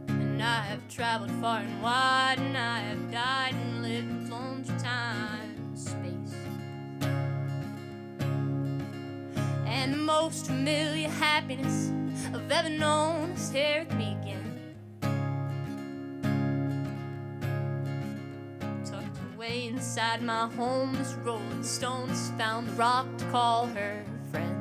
And I have traveled far and wide, and I have died and lived and flown through time and space. And the most familiar happiness I've ever known is here with me again. Tucked away inside my home, this rolling stone has found the rock to call her friend.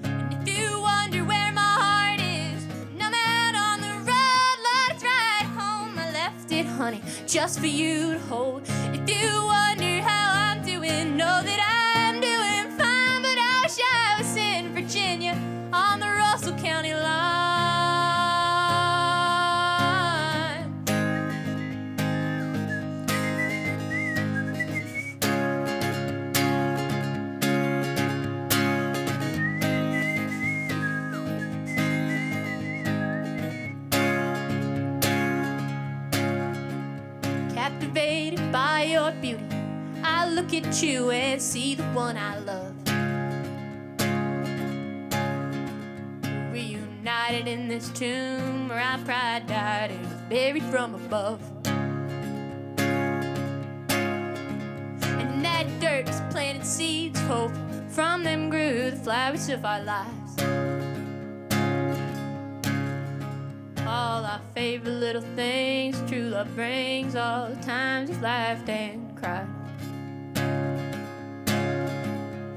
And if you wonder where my heart is, when I'm out on the road, let's ride home. I left it, honey, just for you to hold. If you wonder how I'm doing, know that I'm doing fine, but I wish I was in Virginia on the Russell County line. Captivated by your beauty, I look at you and see the one I love. Reunited in this tomb where our pride died and was buried from above. And in that dirt was planted seeds of hope. From them grew the flowers of our lives. All our favorite little things true love brings, all the times we've laughed and cried.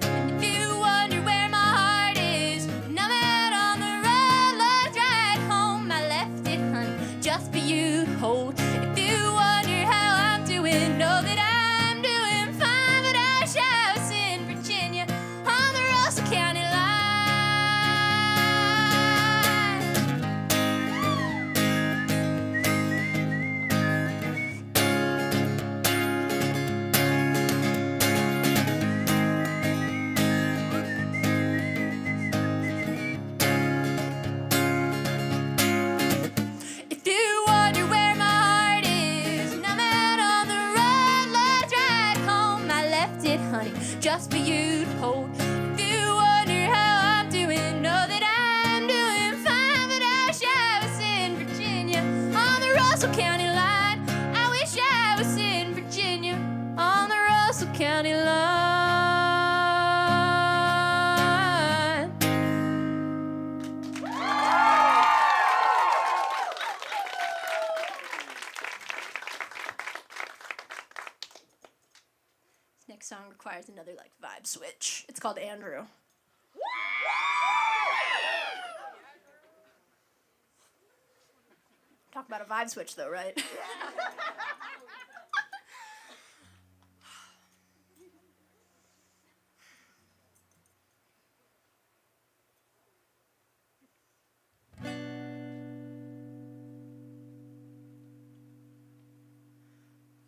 And if you wonder where my heart is, when I'm out on the road, let's ride home. I left it, honey, just for you to hold. If you wonder how I'm doing, know that I'm doing fine, but I wish I was in Virginia on the Russell County line. If you wonder where my heart is, when I'm out on the road, let's ride home. I left it, honey, just for you to hold. If you wonder how I'm doing, know that I'm doing fine, but I wish I was in Virginia on the Russell County line. I wish I was in Virginia on the Russell County line. This next song requires another vibe switch. It's called Andrew. Talk about a vibe switch though, right?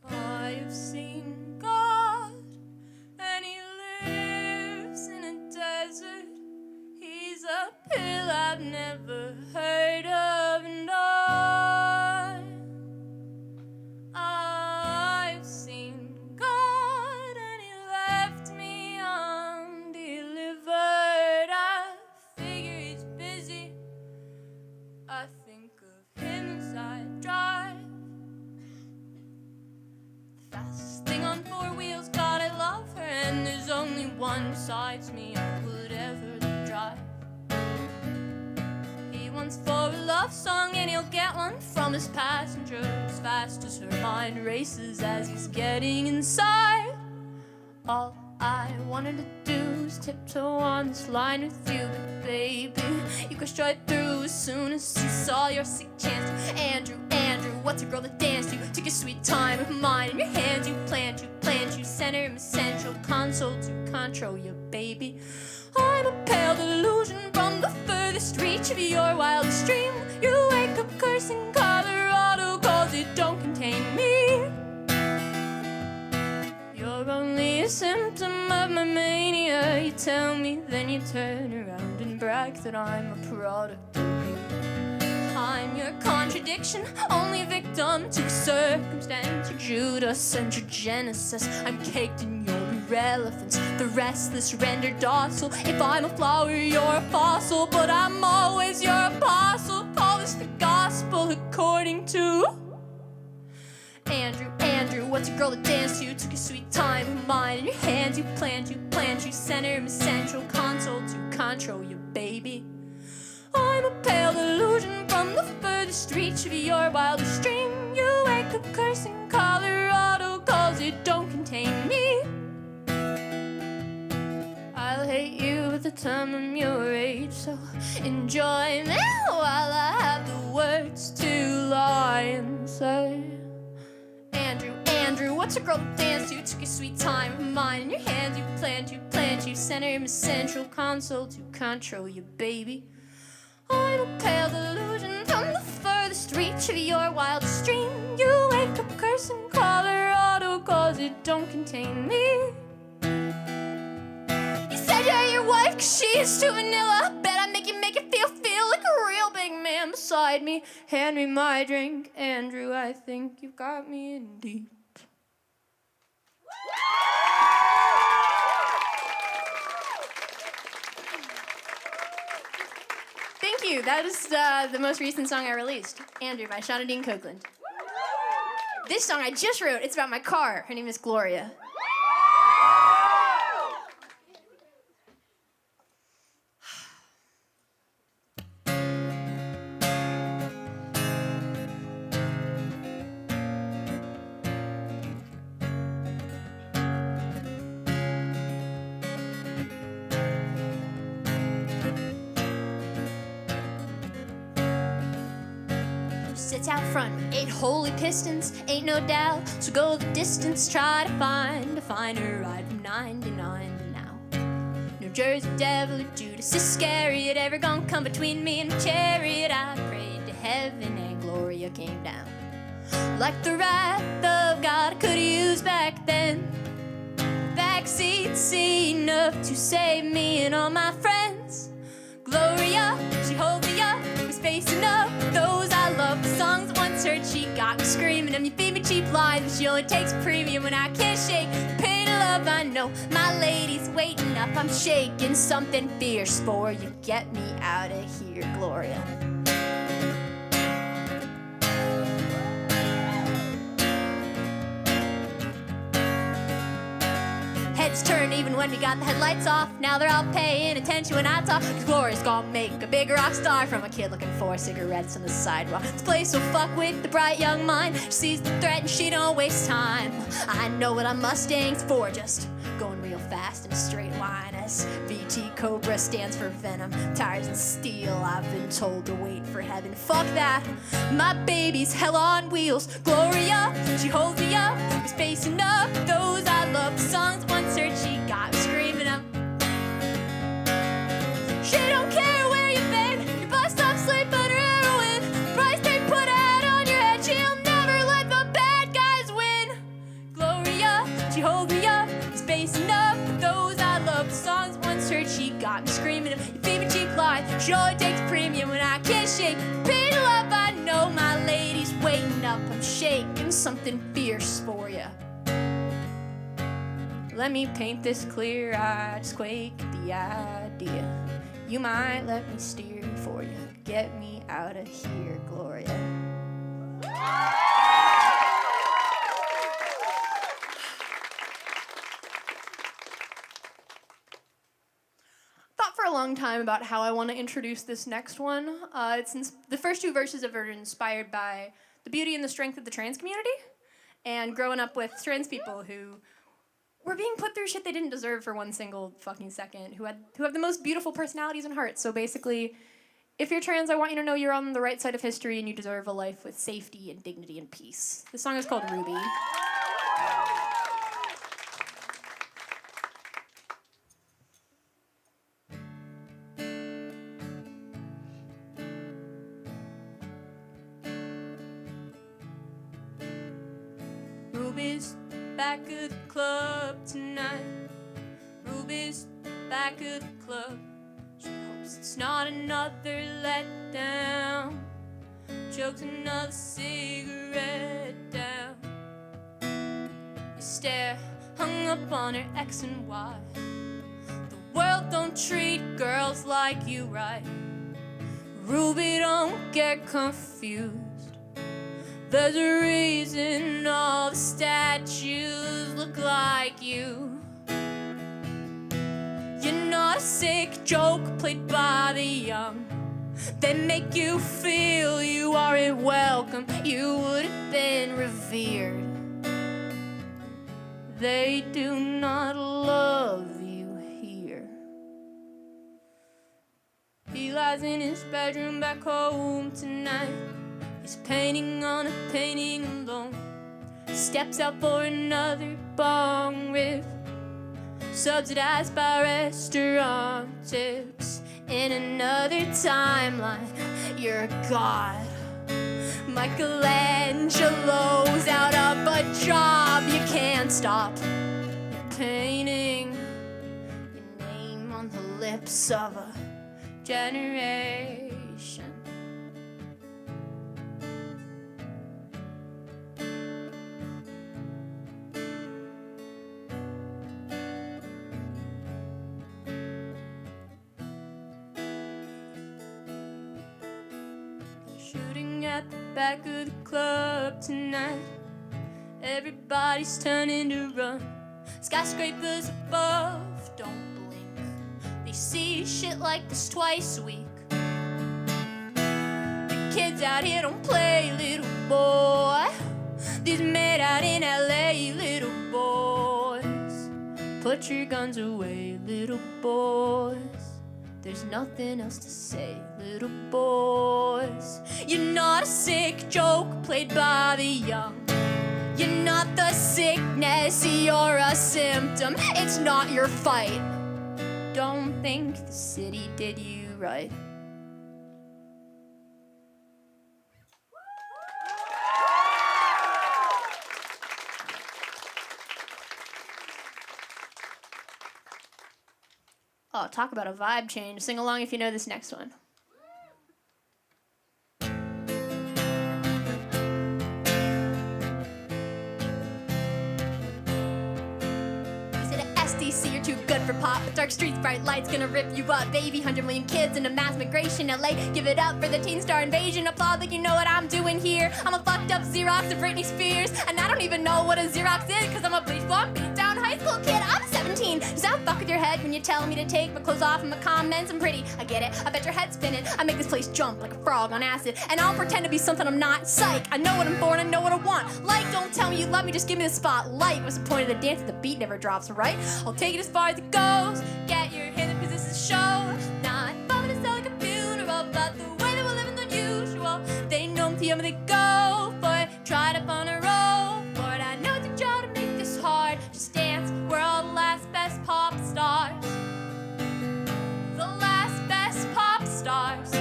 I have seen God, and He lives in a desert. He's a pill I've never heard of, and I've seen God, and He left me undelivered. I figure He's busy. I think of Him as I drive. Fastest thing on four wheels, God, I love her, and there's only one besides me I would ever drive. He wants for a love song, and he'll get one from his passenger as fast as her mind races as he's getting inside. All I wanted to do was tiptoe on this line with you, but baby, you crashed right through as soon as you saw your sick chance. Andrew, what's a girl that danced? You took your sweet time with mine in your hands. You planned, you center him essential console to control your baby. I'm a pale delusion from the furthest reach of your wildest dream. You wake up cursing Colorado 'cause it don't contain me. You're only a symptom of my mania, you tell me, then you turn around and brag that I'm a product of you. I'm your contradiction, only victim to circumstance. You your Judas and your Genesis. I'm caked in your irrelevance, the restless rendered docile. If I'm a flower, you're a fossil, but I'm always your apostle. Call this the gospel according to Andrew. Andrew, what's a girl to dance to? Took a sweet time of mine in your hands. You planned, you center him central console to control you, baby. I'm a pale delusion from the furthest reach of your wildest dream. You wake up cursing Colorado, cause it don't contain me. I'll hate you at the time I'm your age, so enjoy me while I have the words to lie and say. Andrew, what's a girl to dance to? Took a sweet time of mine in your hands. You planned, you center him a central console to control you, baby. I'm a pale delusion from the furthest reach of your wildest dream. You wake up cursing Colorado, cause it don't contain me. You said you're your wife, cause she's too vanilla. Bet I make it feel like a real big man beside me. Hand me my drink, Andrew, I think you've got me in deep. Thank you. That is the most recent song I released, Andrew by Shauna and Cokeland. This song I just wrote, it's about my car. Her name is Gloria. Sits out front, 8 holy pistons, ain't no doubt. So go the distance, try to find a ride from 99 to now. New Jersey devil or Judas Iscariot ever gonna come between me and the chariot? I prayed to heaven and Gloria came down. Like the wrath of God I could've used back then. Backseat enough to save me and all my friends. Gloria, she holds me up, was facing up those I love. The songs once heard, she got me screaming. And you feed me cheap lies, but she only takes premium. When I can't shake the pain of love, I know my lady's waiting up. I'm shaking something fierce for you. Get me out of here, Gloria. Heads turn even when we got the headlights off. Now they're all paying attention when I talk. Cause Gloria's gonna make a big rock star from a kid looking for cigarettes on the sidewalk. This place will fuck with the bright young mind. She sees the threat and she don't waste time. I know what a Mustang's for, just going real fast in a straight line. SVT Cobra stands for venom, tires and steel. I've been told to wait for heaven. Fuck that, my baby's hell on wheels. Gloria, she holds me up, is facing up those I love. The songs once heard, she got me screaming up. She don't care where you've been, your bus stop sleep under heroin. Price they put out on your head, she'll never let the bad guys win. Gloria, she holds me up, is facing up those I love. The songs once heard, she got me screaming up. You feed me cheap lies, she only takes premium. When I can't shake pain of love, I know my lady's waiting up. I'm shaking something fierce for you. Let me paint this clear, I just quake at the idea. You might let me steer for you. Get me out of here, Gloria. Thought for a long time about how I want to introduce this next one. The first 2 verses of it are inspired by the beauty and the strength of the trans community, and growing up with trans people who were being put through shit they didn't deserve for one single fucking second, who have the most beautiful personalities and hearts. So basically, if you're trans, I want you to know you're on the right side of history and you deserve a life with safety and dignity and peace. This song is called Ruby. Ruby's back at the club tonight. Ruby's back at the club. She hopes it's not another letdown. Chokes another cigarette down. stare, hung up on her X and Y. The world don't treat girls like you right. Ruby, don't get confused. There's a reason all the statues look like you. You're not a sick joke played by the young. They make you feel you aren't welcome. You would have been revered. They do not love you here. He lies in his bedroom back home tonight. He's painting on a painting alone. Steps out for another bong rip, subsidized by restaurant tips. In another timeline, you're a god. Michelangelo's out of a job. You can't stop. You're painting your name on the lips of a generation. Shooting at the back of the club tonight. Everybody's turning to run. Skyscrapers above don't blink. They see shit like this twice a week. The kids out here don't play, little boy. These made out in LA, little boys. Put your guns away, little boys. There's nothing else to say, little boys. You're not a sick joke played by the young. You're not the sickness, you're a symptom. It's not your fight. Don't think the city did you right. Oh, talk about a vibe change. Sing along if you know this next one. SDC, you're too good for pop. But dark streets, bright lights, gonna rip you up. Baby, 100 million kids in a mass migration. LA, give it up for the teen star invasion. Applaud like you know what I'm doing here. I'm a fucked up Xerox of Britney Spears. And I don't even know what a Xerox is, cause I'm a bleach blonde, beat down high school kid. I'm 17. Does that fuck with your head when you're telling me to take my clothes off and my comments? I'm pretty, I get it. I bet your head's spinning. I make this place jump like a frog on acid. And I'll pretend to be something I'm not. Psych, I know what I'm for and I know what I want. Like, don't tell me you love me, just give me the spotlight. What's the point of the dance if the beat never drops, right? I'll take it as far as it goes. Get your hands up, cause this is a show. Not bombing to sound like a funeral, but the way that we're living's unusual. They know me, they go for it. Try to find a roll for it. I know it's a job to make this hard. Just dance, we're all the last best pop stars. The last best pop stars.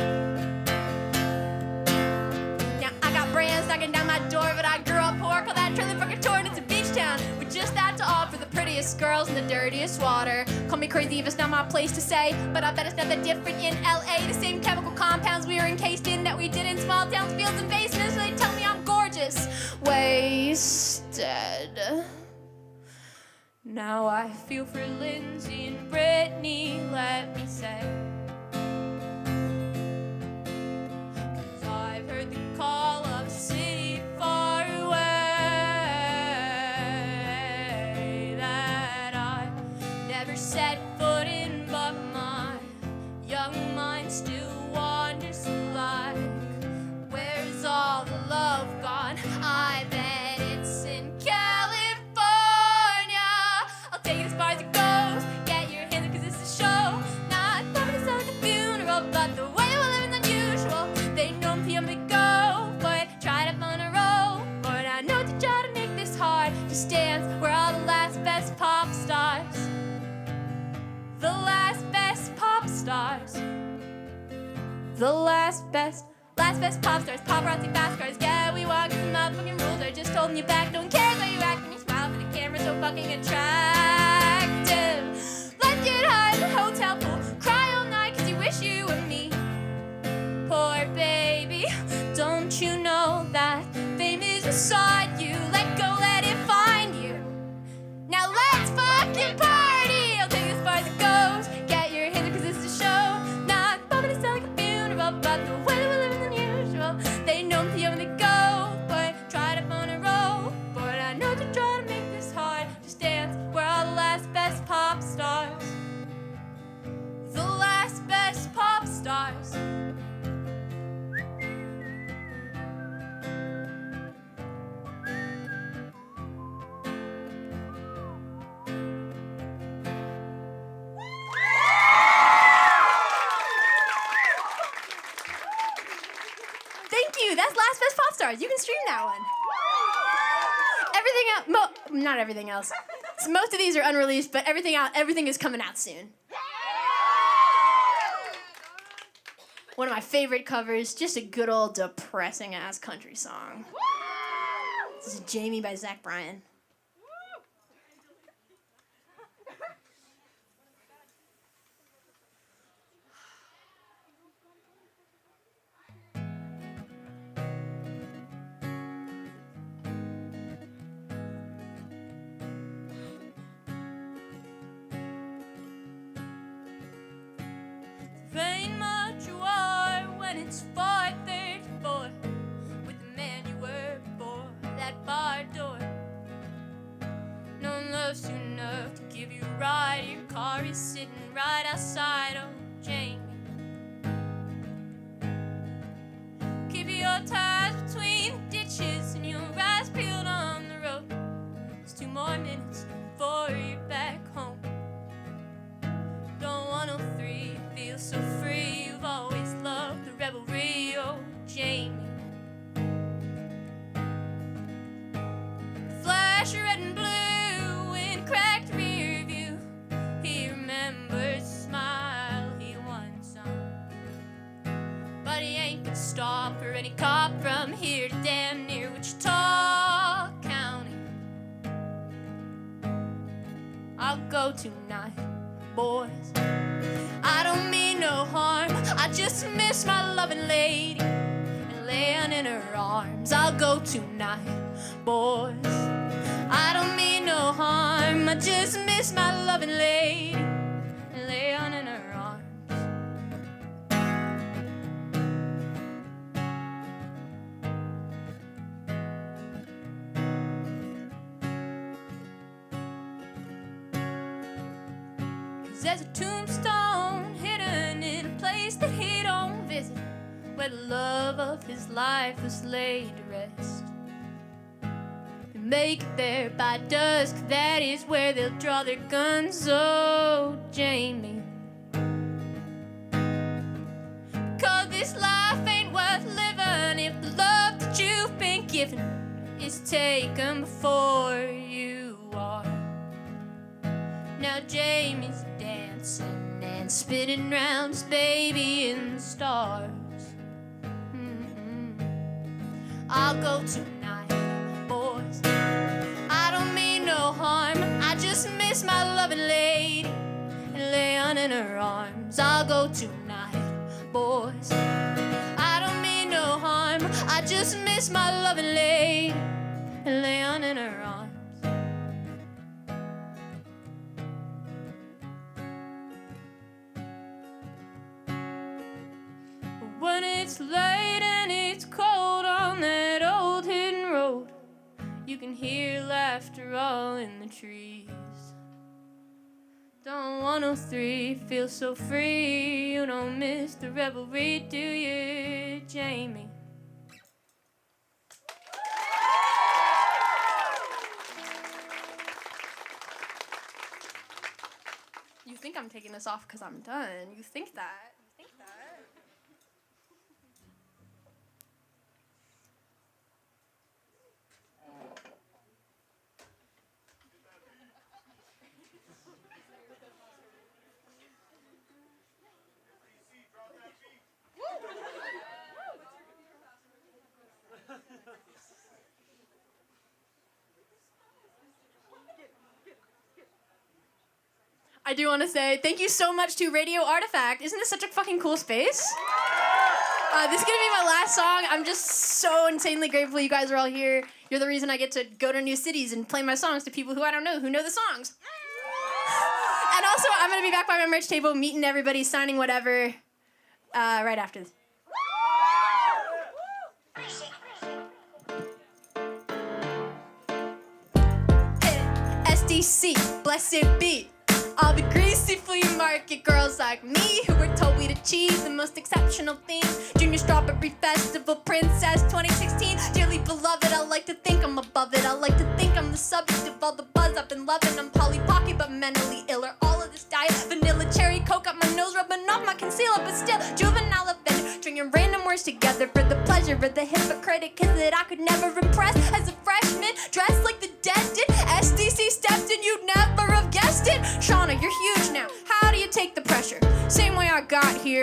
Now I got brands knocking down my door, but I grew up poor. Call that trailer fucking tour and it's a beach town. With just that to offer, the prettiest girls in the dirtiest water. Call me crazy if it's not my place to say, but I bet it's not that different in LA. The same chemical compounds we were encased in that we did in small towns, fields, and basements. So they tell me I'm gorgeous. Wasted. Now I feel for Lindsay and Brittany, let me say. Cause I've heard the call of a city far away that I never set foot in, but my young mind still wanders like, where's all the love gone? I bet it's in California. I'll take it as far as it goes. Get your hands up, cause this is a show. Not probably to sound like a funeral, but the way we're living's unusual. They know me, they go for it. Try to find a role for it. I know it's a job to make this hard. Just dance, we're all the last best pop stars. The last best pop stars. The last best pop stars. Paparazzi fast cars. Yeah, we walk in the motherfucking rules. They're just holding you back. Don't care how you act when you smile for the camera. So fucking attractive. Let's get high in the hotel pool. Cry all night cause you wish you were me. Poor baby. Don't you know that fame is inside you? Let go, let it find you. Stars. You can stream that one. Everything else, not everything else. So most of these are unreleased, but everything is coming out soon. One of my favorite covers, just a good old depressing ass country song. This is Jamie by Zach Bryan. Ain't much you are when it's 4:34 with the man you were before that bar door. No one loves you enough to give you a ride. Your car is sitting right outside. Oh, Jamie, keep your tires between the ditches and your eyes peeled on the road. It's 2 more minutes before you're back home. Don't 103 feel so free. You've always loved the revelry, oh Jamie. Flash of red and blue in cracked rear view. He remembers the smile he once owned. But he ain't gonna stop for any cop from here to damn near Wichita County. I'll go tonight, boys. I don't mean no harm, I just miss my loving lady and laying in her arms. I'll go tonight, boys. I don't mean no harm, I just miss my loving lady and laying in her arms. There's a tombstone hidden in a place that he don't visit, where the love of his life was laid to rest. And make it there by dusk, that is where they'll draw their guns, oh Jamie. 'Cause this life ain't worth living if the love that you've been given is taken before you are. Now Jamie's dancing and spinning round his baby in the stars. I'll go tonight, boys. I don't mean no harm, I just miss my loving lady and laying in her arms. I'll go tonight, boys. I don't mean no harm, I just miss my loving lady and laying in her arms. When it's late and it's cold on that old hidden road, you can hear laughter all in the trees. Don't 103 feel so free, you don't miss the revelry, do you, Jamie? You think I'm taking this off because I'm done. You think that. I do want to say thank you so much to Radio Artifact. Isn't this such a fucking cool space? This is going to be my last song. I'm just so insanely grateful you guys are all here. You're the reason I get to go to new cities and play my songs to people who I don't know, who know the songs. And also, I'm going to be back by my merch table, meeting everybody, signing whatever, right after this. SDC, blessed be. All the greasy flea market girls like me who were told we'd achieve the most exceptional things. Junior Strawberry Festival Princess 2016. Dearly beloved, I like to think I'm above it. I like to think I'm the subject of all the buzz I've been loving. I'm Polly Pocket but mentally ill. Or all of this diet, vanilla cherry coke up my nose, rubbing off my concealer, but still juvenile offender. Stringing random words together for the pleasure of the hypocritic kids that I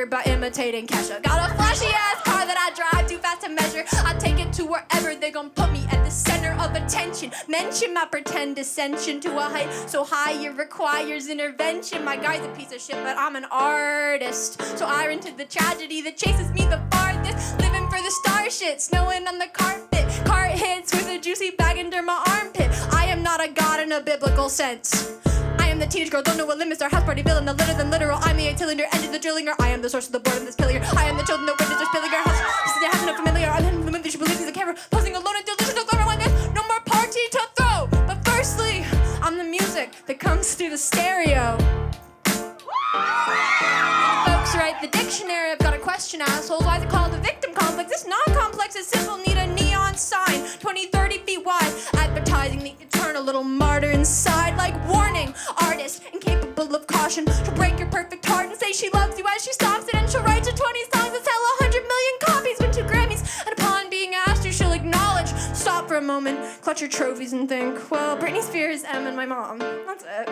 career by imitating Kesha. Got a flashy ass car that I drive too fast to measure. I take it to wherever they gon' put me at the center of attention. Mention my pretend ascension to a height so high it requires intervention. My guy's a piece of shit, but I'm an artist. So I run to the tragedy that chases me the farthest. Living for the star shit, snowing on the carpet. Cart hits with a juicy bag under my armpit. I am not a god in a biblical sense. I am the teenage girl, don't know what limits are. House party villain, no litter than literal. I'm the 8-cylinder engine, the drilling her. I am the source of the boredom that's killing her. I am the children, no witness are spilling her. House, this is no familiar. I'm the woman that she believes is a camera. Posing alone and delusional, glamour like this. No more party to throw. But firstly, I'm the music that comes through the stereo. Folks write the dictionary. I've got a question, assholes. Why is it called a victim complex? It's not complex, it's simple. Need a neon sign, 20, 30 feet wide, advertising the eternal little martyr inside. Like warning, artist incapable of caution. She'll break your perfect heart and say she loves you as she stops it. And she'll write you 20 songs that sell 100 million copies, win 2 Grammys. And upon being asked her, she'll acknowledge. Stop for a moment, clutch her trophies and think, well, Britney Spears, Em, and my mom. That's it.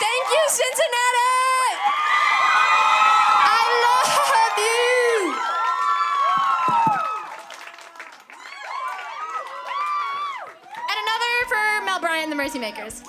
Thank you, Cincinnati! I love you! And another for Mel Bryant and the Mercy Makers.